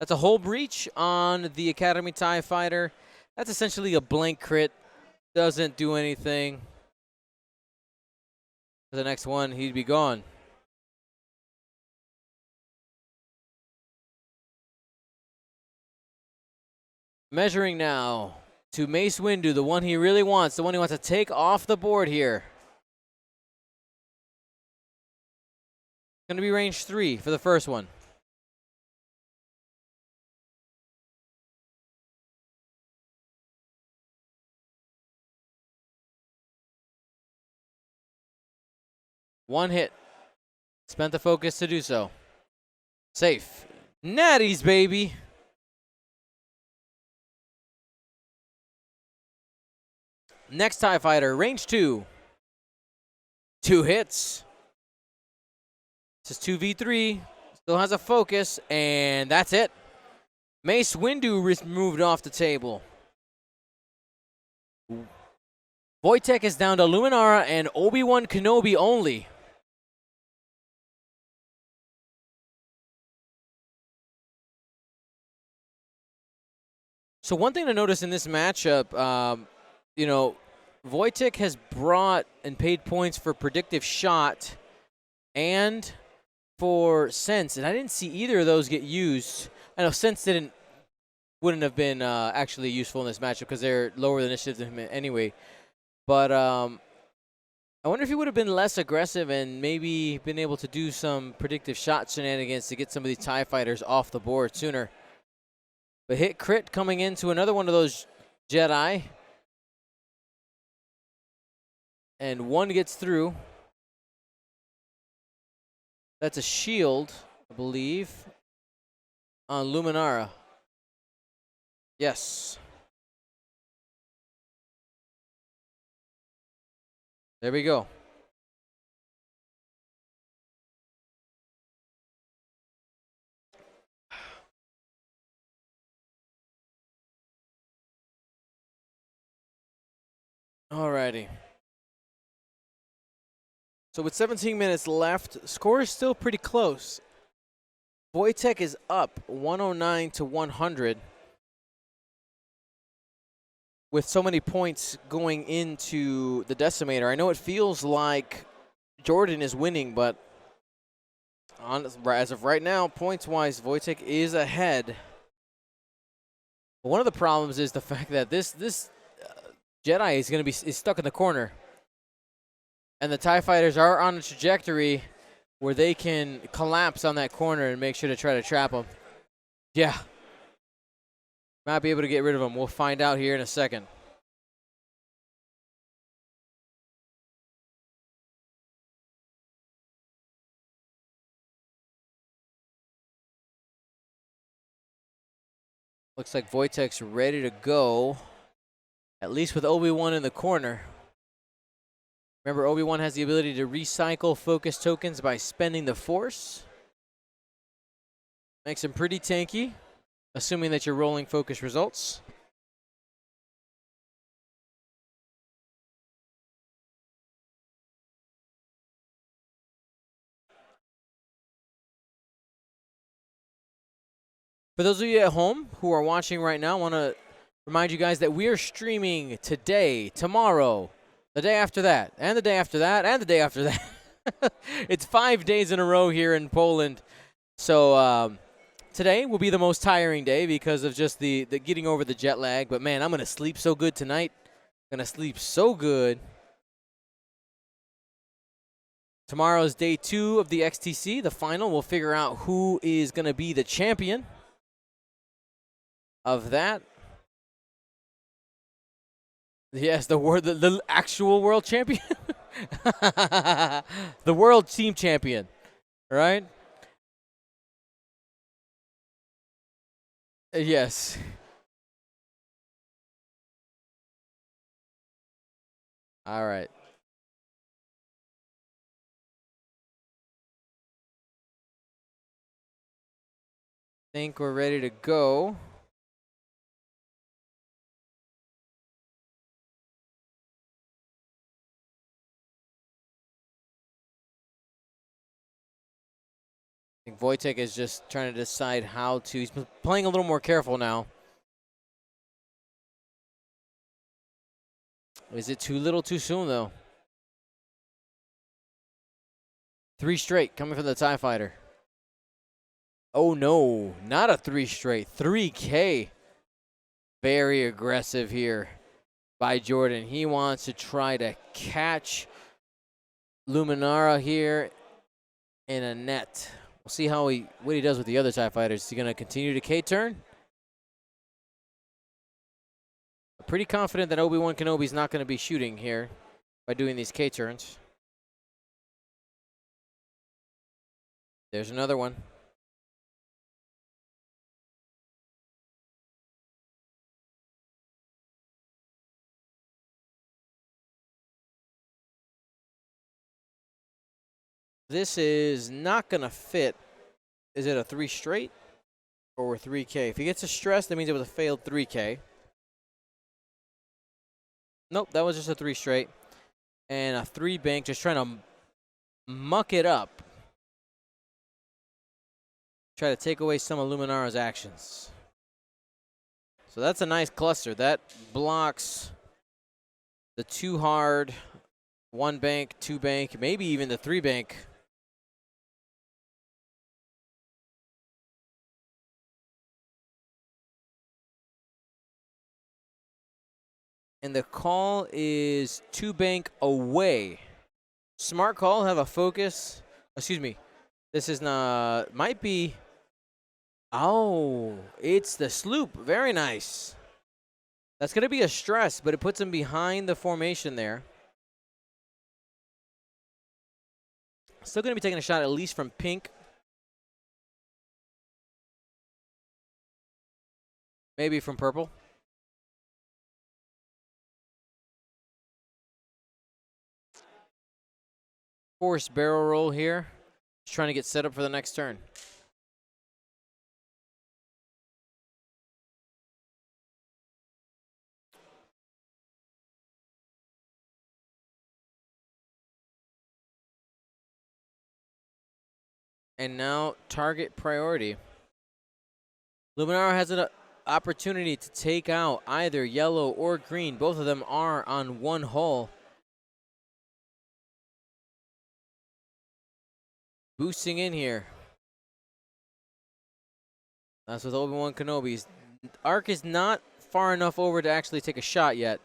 That's a hull breach on the Academy TIE fighter. That's essentially a blank crit. Doesn't do anything. For the next one, he'd be gone. Measuring now to Mace Windu, the one he really wants, the one he wants to take off the board here. Going to be range 3 for the first one. One hit. Spent the focus to do so. Safe. Natties, baby. Next TIE fighter, range 2. 2 hits. This is 2v3. Still has a focus, and that's it. Mace Windu moved off the table. Woitek is down to Luminara and Obi-Wan Kenobi only. So one thing to notice in this matchup, you know, Woitek has brought and paid points for predictive shot and for sense, and I didn't see either of those get used. I know sense wouldn't have been actually useful in this matchup because they're lower the initiative than him anyway. But I wonder if he would have been less aggressive and maybe been able to do some predictive shot shenanigans to get some of these TIE fighters off the board sooner. But hit crit coming into another one of those Jedi. And one gets through. That's a shield, I believe, on Luminara. Yes. There we go. Alrighty. So with 17 minutes left, score is still pretty close. Woitek is up 109 to 100. With so many points going into the decimator. I know it feels like Jordan is winning, but as of right now, points-wise, Woitek is ahead. But one of the problems is the fact that this Jedi is going to be stuck in the corner. And the TIE fighters are on a trajectory where they can collapse on that corner and make sure to try to trap him. Yeah. Might be able to get rid of him. We'll find out here in a second. Looks like Woitek's ready to go. At least with Obi-Wan in the corner. Remember, Obi-Wan has the ability to recycle focus tokens by spending the Force. Makes him pretty tanky, assuming that you're rolling focus results. For those of you at home who are watching right now, I want to remind you guys that we are streaming today, tomorrow, the day after that, and the day after that, and the day after that. It's 5 days in a row here in Poland. So today will be the most tiring day because of just the getting over the jet lag. But, man, I'm going to sleep so good tonight. I'm going to sleep so good. Tomorrow is day 2 of the XTC, the final. We'll figure out who is going to be the champion. of that. Yes, the actual world champion. The world team champion, right? Yes. All right. Think we're ready to go. I think Woitek is just trying to decide how to. He's playing a little more careful now. Is it too little too soon, though? 3 straight coming from the TIE Fighter. Oh, no. Not a 3 straight. 3K. Very aggressive here by Jordan. He wants to try to catch Luminara here in a net. We'll see what he does with the other TIE Fighters. Is he going to continue to K-turn? Pretty confident that Obi-Wan Kenobi's not going to be shooting here by doing these K-turns. There's another one. This is not going to fit. Is it a 3 straight or 3K? If he gets a stress, that means it was a failed 3K. Nope, that was just a 3 straight. And a 3 bank, just trying to muck it up. Try to take away some of Luminara's actions. So that's a nice cluster. That blocks the 2 hard, 1 bank, 2 bank, maybe even the 3 bank. And the call is 2 bank away. Smart call, have a focus. Excuse me. This is not, might be. Oh, it's the sloop. Very nice. That's going to be a stress, but it puts him behind the formation there. Still going to be taking a shot at least from pink. Maybe from purple. Forced barrel roll here. Just trying to get set up for the next turn. And now target priority. Luminara has an opportunity to take out either yellow or green. Both of them are on 1 hull. Boosting in here. That's with Obi-Wan Kenobi's. Arc is not far enough over to actually take a shot yet.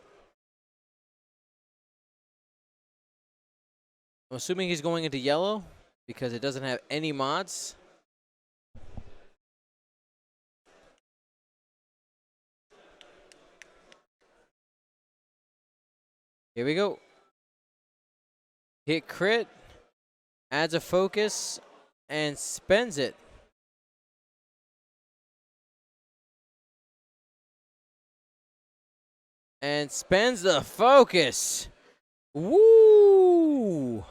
I'm assuming he's going into yellow because it doesn't have any mods. Here we go. Hit crit. Adds a focus and spends it. And spends the focus. Woo!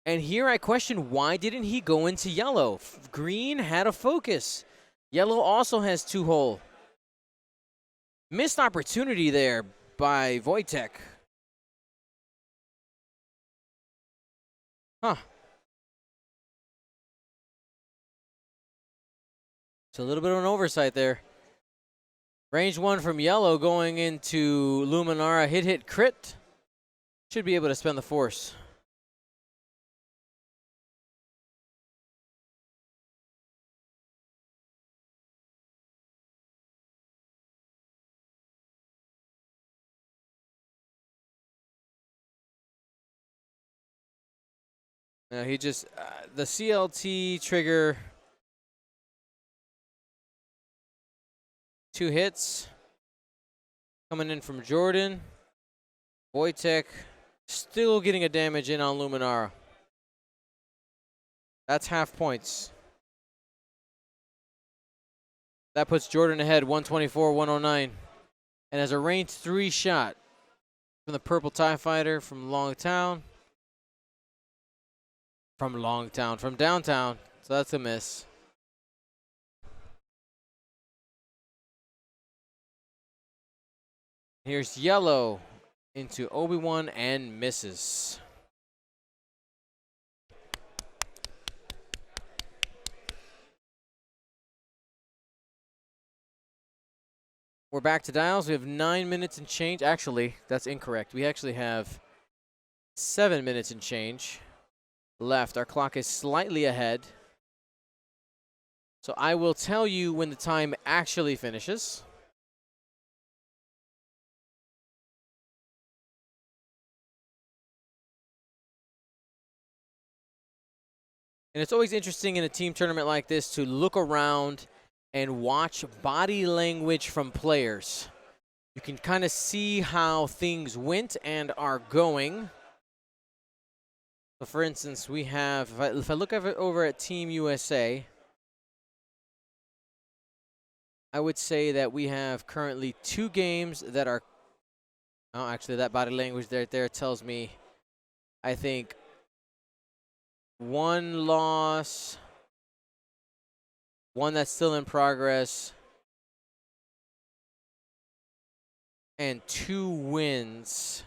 And here I question, why didn't he go into yellow? Green had a focus. Yellow also has 2 hull. Missed opportunity there by Woitek. Huh. It's a little bit of an oversight there. Range 1 from yellow going into Luminara. Hit, crit. Should be able to spend the force. Now he just, the CLT trigger 2 hits coming in from Jordan. Woitek still getting a damage in on Luminara. That's half points. That puts Jordan ahead, 124-109. And as a range 3 shot from the purple TIE Fighter from Longtown. From downtown. So that's a miss. Here's yellow into Obi-Wan and misses. We're back to dials. We have 9 minutes and change. Actually, that's incorrect. We actually have 7 minutes and change left. Our clock is slightly ahead. So I will tell you when the time actually finishes. And it's always interesting in a team tournament like this to look around and watch body language from players. You can kind of see how things went and are going. So for instance, we have, if I look over at Team USA, I would say that we have currently 2 games that are, oh, actually that body language right there tells me, I think, 1 loss, 1 that's still in progress, and 2 wins.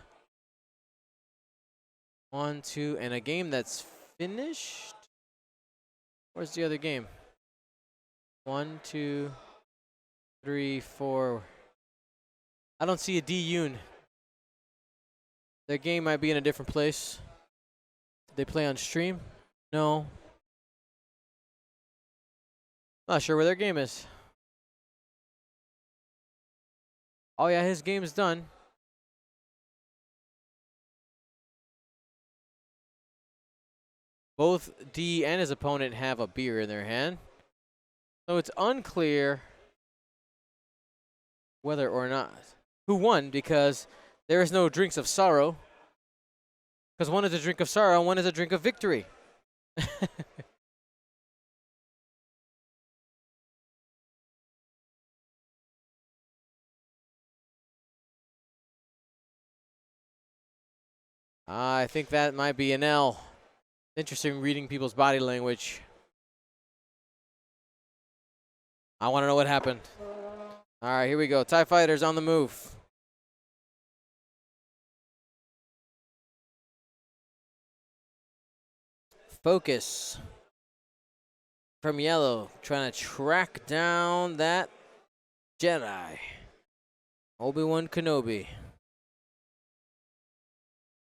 1, 2, and a game that's finished? Where's the other game? 1, 2, 3, 4. I don't see a D-Yoon. Their game might be in a different place. Did they play on stream? No. Not sure where their game is. Oh yeah, his game is done. Both D and his opponent have a beer in their hand. So it's unclear whether or not who won, because there is no drinks of sorrow. Because one is a drink of sorrow and one is a drink of victory. I think that might be an L. Interesting reading people's body language. I want to know what happened. All right, here we go. TIE Fighters on the move. Focus from yellow, trying to track down that Jedi. Obi-Wan Kenobi.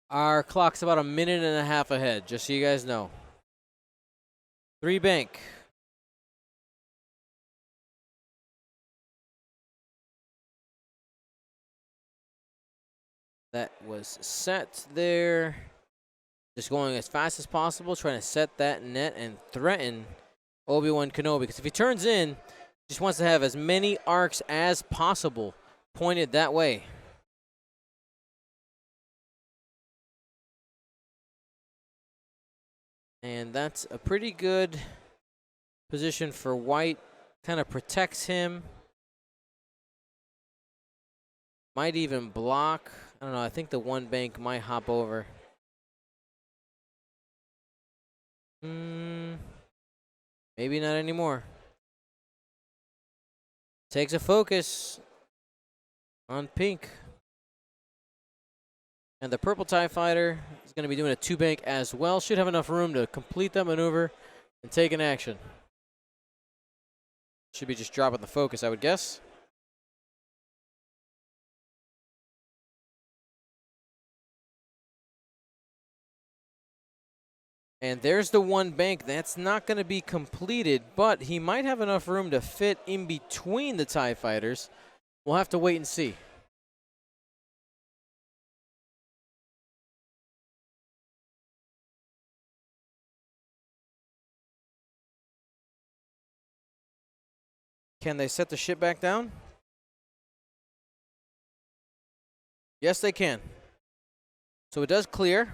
Our clock's about 1.5 minutes ahead, just so you guys know. 3 bank. That was set there. Just going as fast as possible, trying to set that net and threaten Obi-Wan Kenobi. Because if he turns in, he just wants to have as many arcs as possible pointed that way. And that's a pretty good position for White. Kind of protects him. Might even block. I don't know. I think the 1 bank might hop over. Maybe not anymore. Takes a focus on pink. And the purple TIE Fighter is going to be doing a 2 bank as well. Should have enough room to complete that maneuver and take an action. Should be just dropping the focus, I would guess. And there's the 1 bank. That's not going to be completed, but he might have enough room to fit in between the TIE Fighters. We'll have to wait and see. Can they set the ship back down? Yes, they can. So it does clear.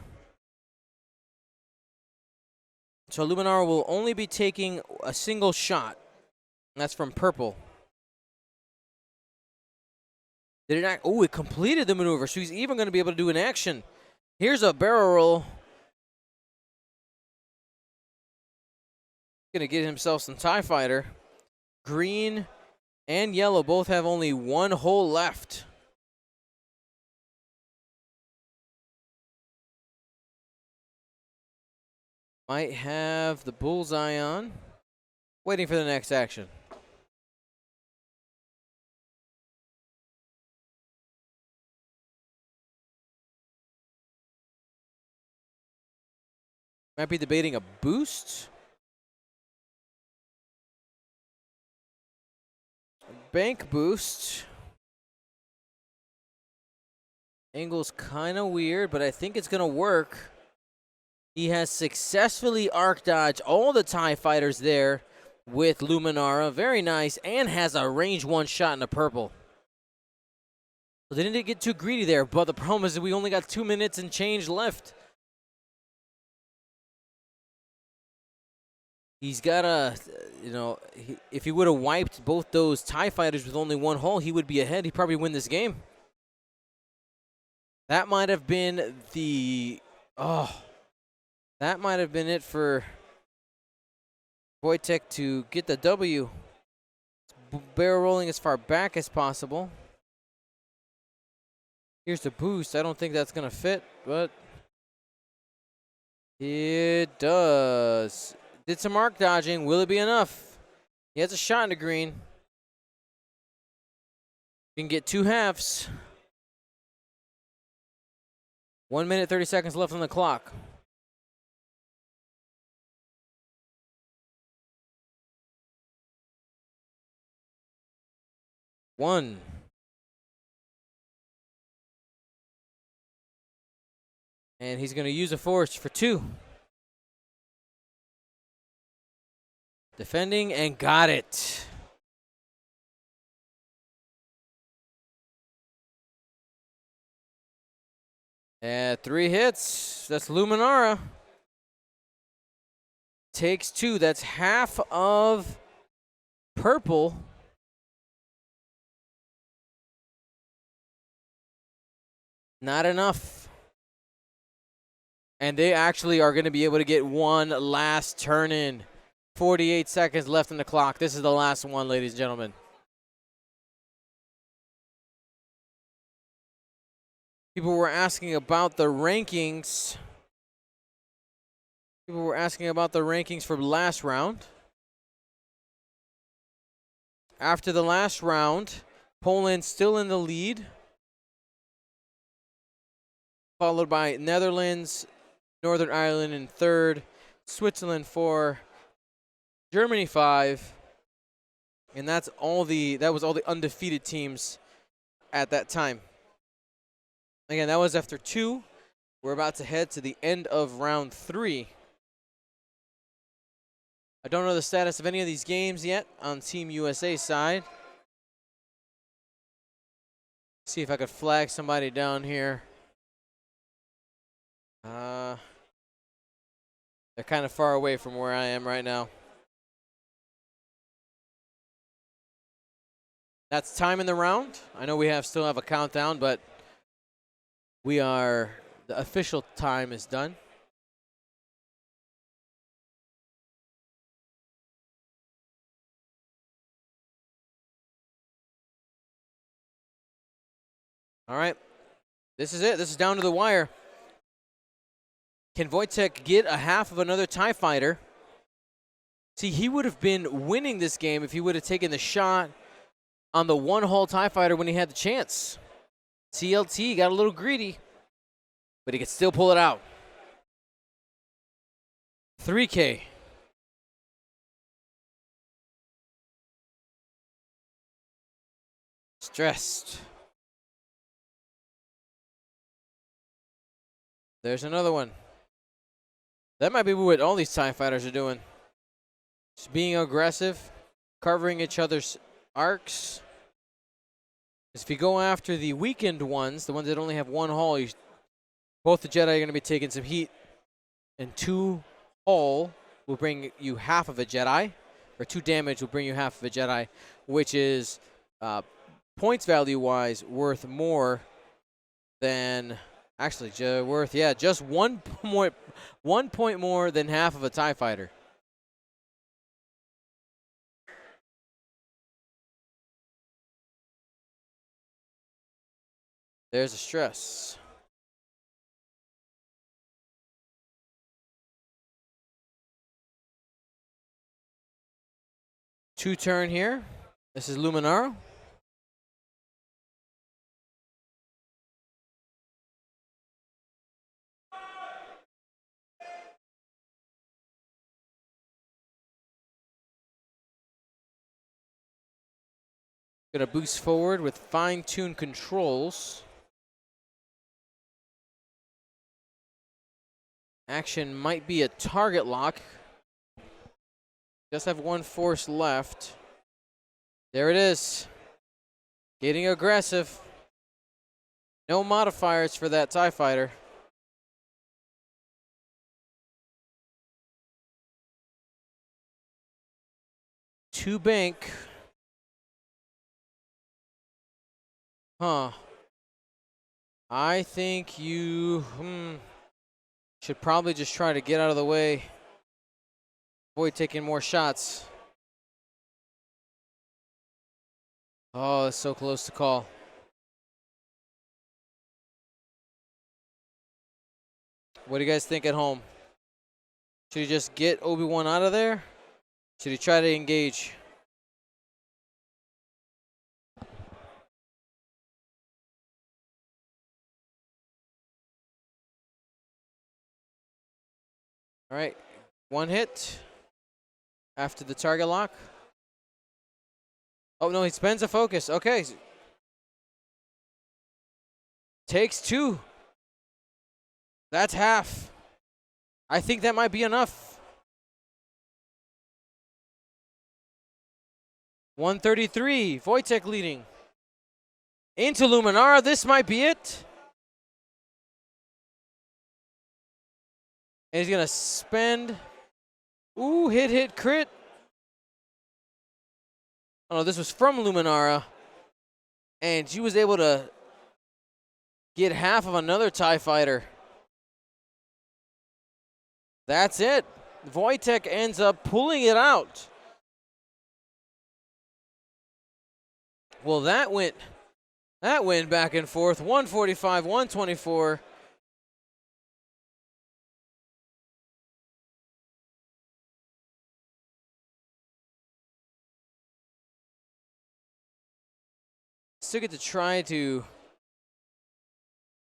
So Luminara will only be taking a single shot. And that's from purple. Did it not? Oh, it completed the maneuver. So he's even going to be able to do an action. Here's a barrel roll. Going to get himself some TIE Fighter. Green and yellow both have only one hole left. Might have the bullseye on. Waiting for the next action. Might be debating a boost. Bank boost. Angle's kind of weird, but I think it's going to work. He has successfully arc dodged all the TIE Fighters there with Luminara. Very nice. And has a range 1 shot in the purple. So they didn't get too greedy there, but the problem is that we only got 2 minutes and change left. He's got to, if he would have wiped both those TIE Fighters with only one hull, he would be ahead. He'd probably win this game. That might have been that might have been it for Woitek to get the W. Barrel rolling as far back as possible. Here's the boost. I don't think that's going to fit, but it does. Did some arc dodging. Will it be enough? He has a shot in the green. You can get 2 halves. 1 minute, 30 seconds left on the clock. One. And he's going to use a force for 2. Defending and got it. And 3 hits. That's Luminara. Takes 2. That's half of purple. Not enough. And they actually are going to be able to get one last turn in. 48 seconds left on the clock. This is the last one, ladies and gentlemen. People were asking about the rankings. People were asking about the rankings for last round. After the last round, Poland still in the lead, followed by Netherlands, Northern Ireland in 3rd, Switzerland 4, Germany 5, and that was all the undefeated teams at that time. Again, that was after 2. We're about to head to the end of round 3. I don't know the status of any of these games yet on Team USA side. See if I could flag somebody down here. They're kind of far away from where I am right now. That's time in the round. I know we still have a countdown, but the official time is done. All right. This is it. This is down to the wire. Can Woitek get a half of another TIE Fighter? See, he would have been winning this game if he would have taken the shot on the one-hull TIE Fighter when he had the chance. CLT got a little greedy, but he could still pull it out. 3K. Stressed. There's another one. That might be what all these TIE Fighters are doing. Just being aggressive, covering each other's arcs. If you go after the weakened ones, the ones that only have one hull, both the Jedi are going to be taking some heat, and 2 hull will bring you half of a Jedi, or 2 damage will bring you half of a Jedi, which is points value-wise worth more than actually just 1 point more than half of a TIE fighter. There's a stress. Two turn here. This is Luminara. Gonna boost forward with fine-tuned controls. Action might be a target lock. Just have 1 force left. There it is. Getting aggressive. No modifiers for that TIE fighter. Two bank. Huh. I think you should probably just try to get out of the way. Avoid taking more shots. Oh, it's so close to call. What do you guys think at home? Should he just get Obi-Wan out of there? Should he try to engage? All right, 1 hit after the target lock. Oh, no, he spends a focus. Okay. Takes 2. That's half. I think that might be enough. 133, Woitek leading. Into Luminara, this might be it. And he's gonna spend, ooh, hit, crit. Oh no, this was from Luminara. And she was able to get half of another TIE fighter. That's it. Woitek ends up pulling it out. Well, that went back and forth. 145, 124. Still get to try to.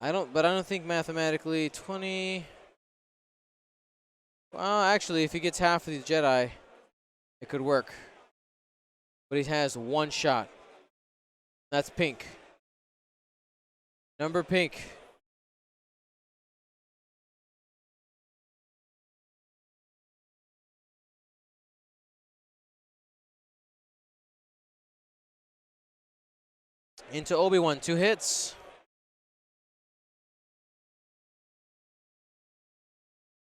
I don't think mathematically 20. Well, actually, if he gets half of the Jedi, it could work. But he has 1 shot. That's pink. Number pink. Into Obi-Wan, 2 hits.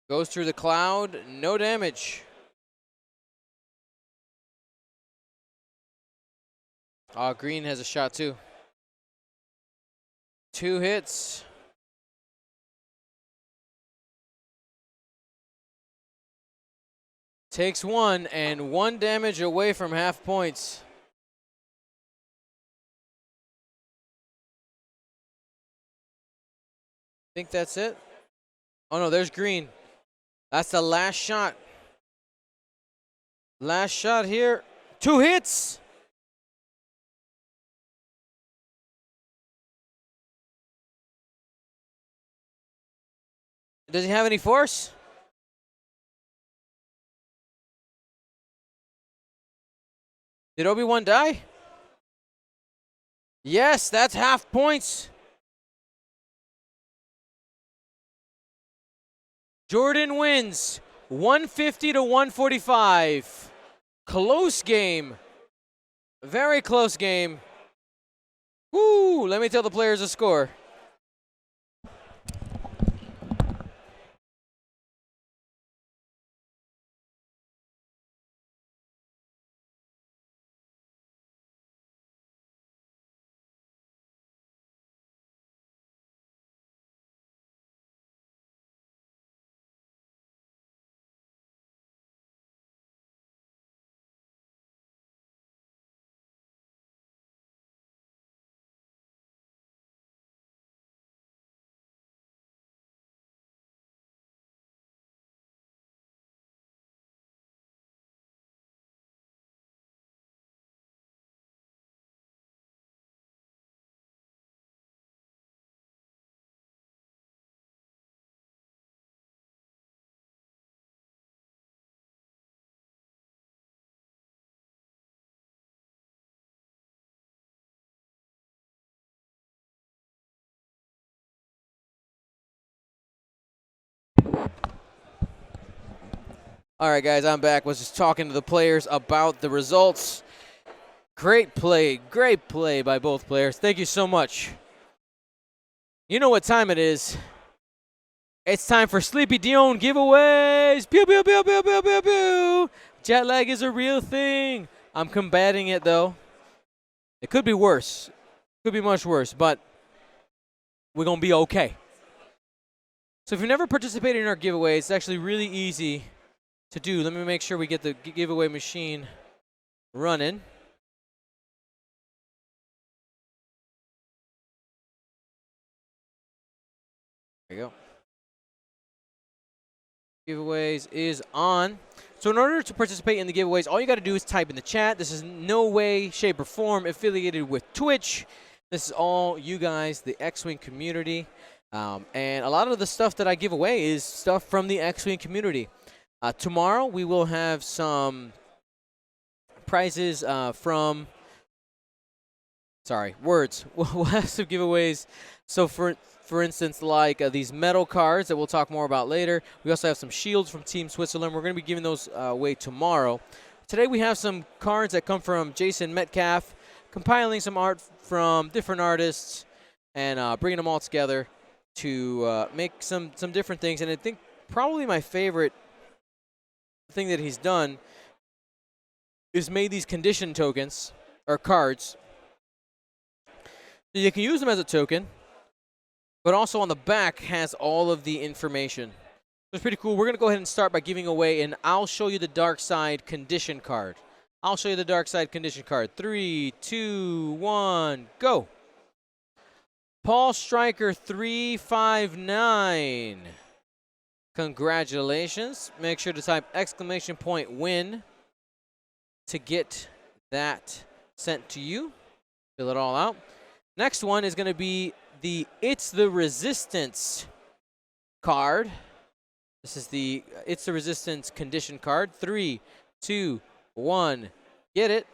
Goes through the cloud, no damage. Green has a shot too. 2 hits. Takes 1 and 1 damage away from half points. Think that's it? Oh no, there's green. That's the last shot. Last shot here. 2 hits. Does he have any force? Did Obi-Wan die? Yes, that's half points. Jordan wins 150 to 145. Close game. Very close game. Woo! Let me tell the players the score. All right, guys, I'm back. Was just talking to the players about the results. Great play by both players. Thank you so much. You know what time it is. It's time for Sleepy Dion giveaways. Pew, pew, pew, pew, pew, pew, pew. Jet lag is a real thing. I'm combating it, though. It could be worse. Could be much worse, but we're going to be okay. So if you've never participated in our giveaways, it's actually really easy to do. Let me make sure we get the giveaway machine running. There you go. Giveaways is on. So in order to participate in the giveaways, all you got to do is type in the chat. This is no way, shape, or form affiliated with Twitch. This is all you guys, the X-Wing community. And a lot of the stuff that I give away is stuff from the X-Wing community. Tomorrow we will have some prizes from, we'll have some giveaways. So for instance, like these metal cards that we'll talk more about later. We also have some shields from Team Switzerland. We're going to be giving those away tomorrow. Today we have some cards that come from Jason Metcalf, compiling some art from different artists and bringing them all together to make some different things. And I think probably my favorite thing that he's done is made these condition tokens or cards. So you can use them as a token, but also on the back has all of the information. So it's pretty cool. We're going to go ahead and start by giving away an I'll Show You the Dark Side condition card. I'll show you the Dark Side condition card. 3, 2, 1, go. Paul Stryker 359. Congratulations. Make sure to type !win to get that sent to you. Fill it all out. Next one is going to be the It's the Resistance card. This is the It's the Resistance condition card. 3, 2, 1, get it.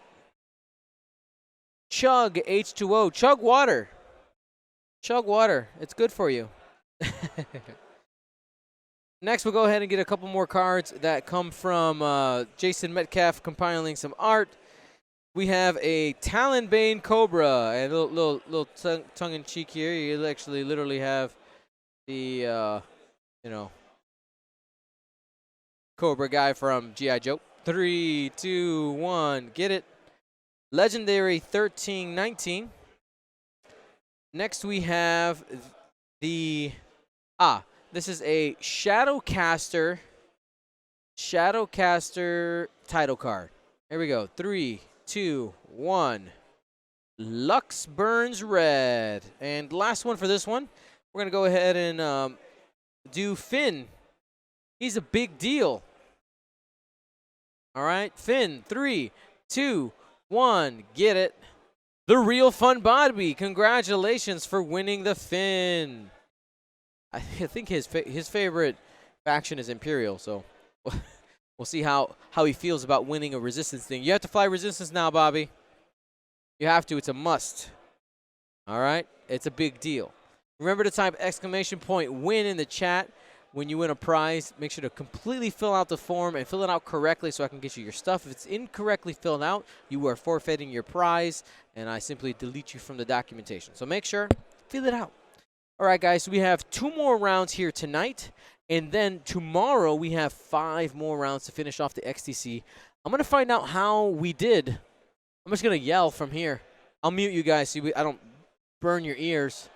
Chug H2O. Chug water. Chug water. It's good for you. Next, we'll go ahead and get a couple more cards that come from Jason Metcalf compiling some art. We have a Talonbane Cobra, and a little tongue-in-cheek here. You actually literally have the, Cobra guy from G.I. Joe. 3, 2, 1, get it. Legendary 1319. Next, we have the this is a Shadowcaster title card. Here we go. 3, 2, 1. Lux Burns Red. And last one for this one, we're going to go ahead and do Finn. He's a big deal. All right, Finn. 3, 2, 1. Get it. The Real Fun Bobby. Congratulations for winning the Finn. I think his favorite faction is Imperial, so we'll see how he feels about winning a Resistance thing. You have to fly Resistance now, Bobby. You have to. It's a must. All right? It's a big deal. Remember to type !win in the chat. when you win a prize, make sure to completely fill out the form and fill it out correctly so I can get you your stuff. If it's incorrectly filled out, you are forfeiting your prize, and I simply delete you from the documentation. So make sure, fill it out. All right, guys, so we have 2 more rounds here tonight, and then tomorrow we have 5 more rounds to finish off the XTC. I'm going to find out how we did. I'm just going to yell from here. I'll mute you guys so I don't burn your ears.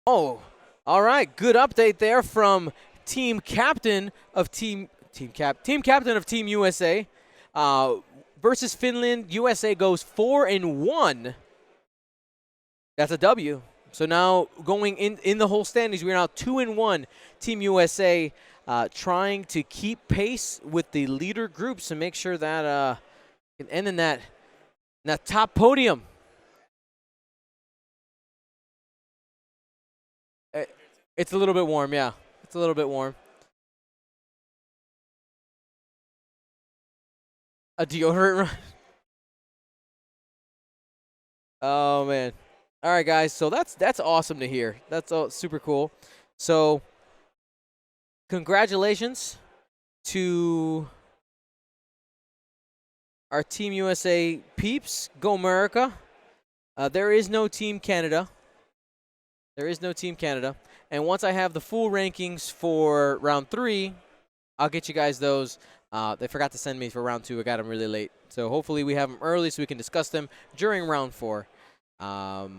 Oh, all right. Good update there from team captain of Team USA versus Finland. USA goes 4-1. That's a W. So now going in the whole standings, we're now 2-1. Team USA trying to keep pace with the leader groups and make sure that can end in that top podium. It's a little bit warm, yeah. It's a little bit warm. A deodorant run? Oh, man. All right, guys. So that's awesome to hear. That's super cool. So congratulations to our Team USA peeps. Go America. There is no Team Canada. There is no Team Canada. And once I have the full rankings for round 3, I'll get you guys those. They forgot to send me for round 2. I got them really late. So hopefully we have them early so we can discuss them during round 4. The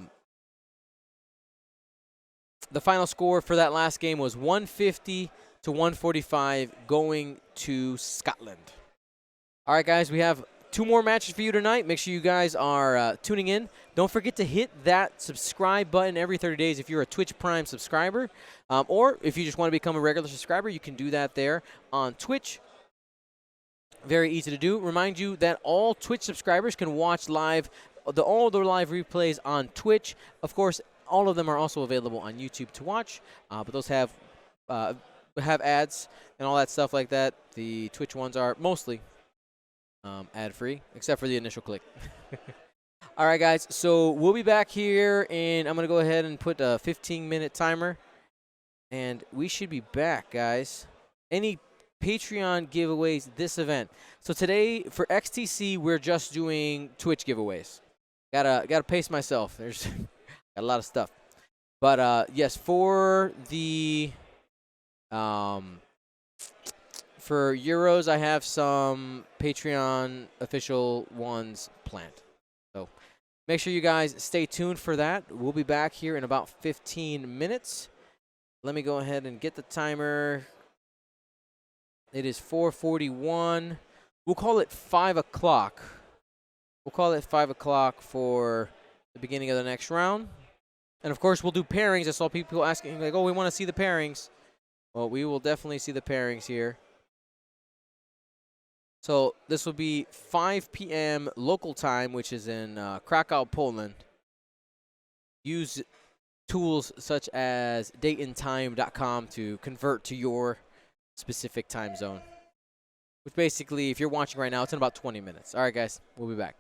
final score for that last game was 150 to 145 going to Scotland. All right, guys, we have 2 more matches for you tonight. Make sure you guys are tuning in. Don't forget to hit that subscribe button every 30 days if you're a Twitch Prime subscriber. Or if you just want to become a regular subscriber, you can do that there on Twitch. Very easy to do. Remind you that all Twitch subscribers can watch live, all the live replays on Twitch. Of course, all of them are also available on YouTube to watch, but those have ads and all that stuff like that. The Twitch ones are mostly ad-free, except for the initial click. All right, guys, so we'll be back here, and I'm going to go ahead and put a 15-minute timer, and we should be back, guys. Any Patreon giveaways this event? So today, for XTC, we're just doing Twitch giveaways. Gotta pace myself. There's got a lot of stuff. But, yes, for the for Euros, I have some Patreon official ones planned. So make sure you guys stay tuned for that. We'll be back here in about 15 minutes. Let me go ahead and get the timer. It is 4:41. We'll call it 5 o'clock. We'll call it 5 o'clock for the beginning of the next round. And, of course, we'll do pairings. I saw people asking, like, oh, we want to see the pairings. Well, we will definitely see the pairings here. So this will be 5 p.m. local time, which is in Krakow, Poland. Use tools such as dateandtime.com to convert to your specific time zone. Which basically, if you're watching right now, it's in about 20 minutes. All right, guys, we'll be back.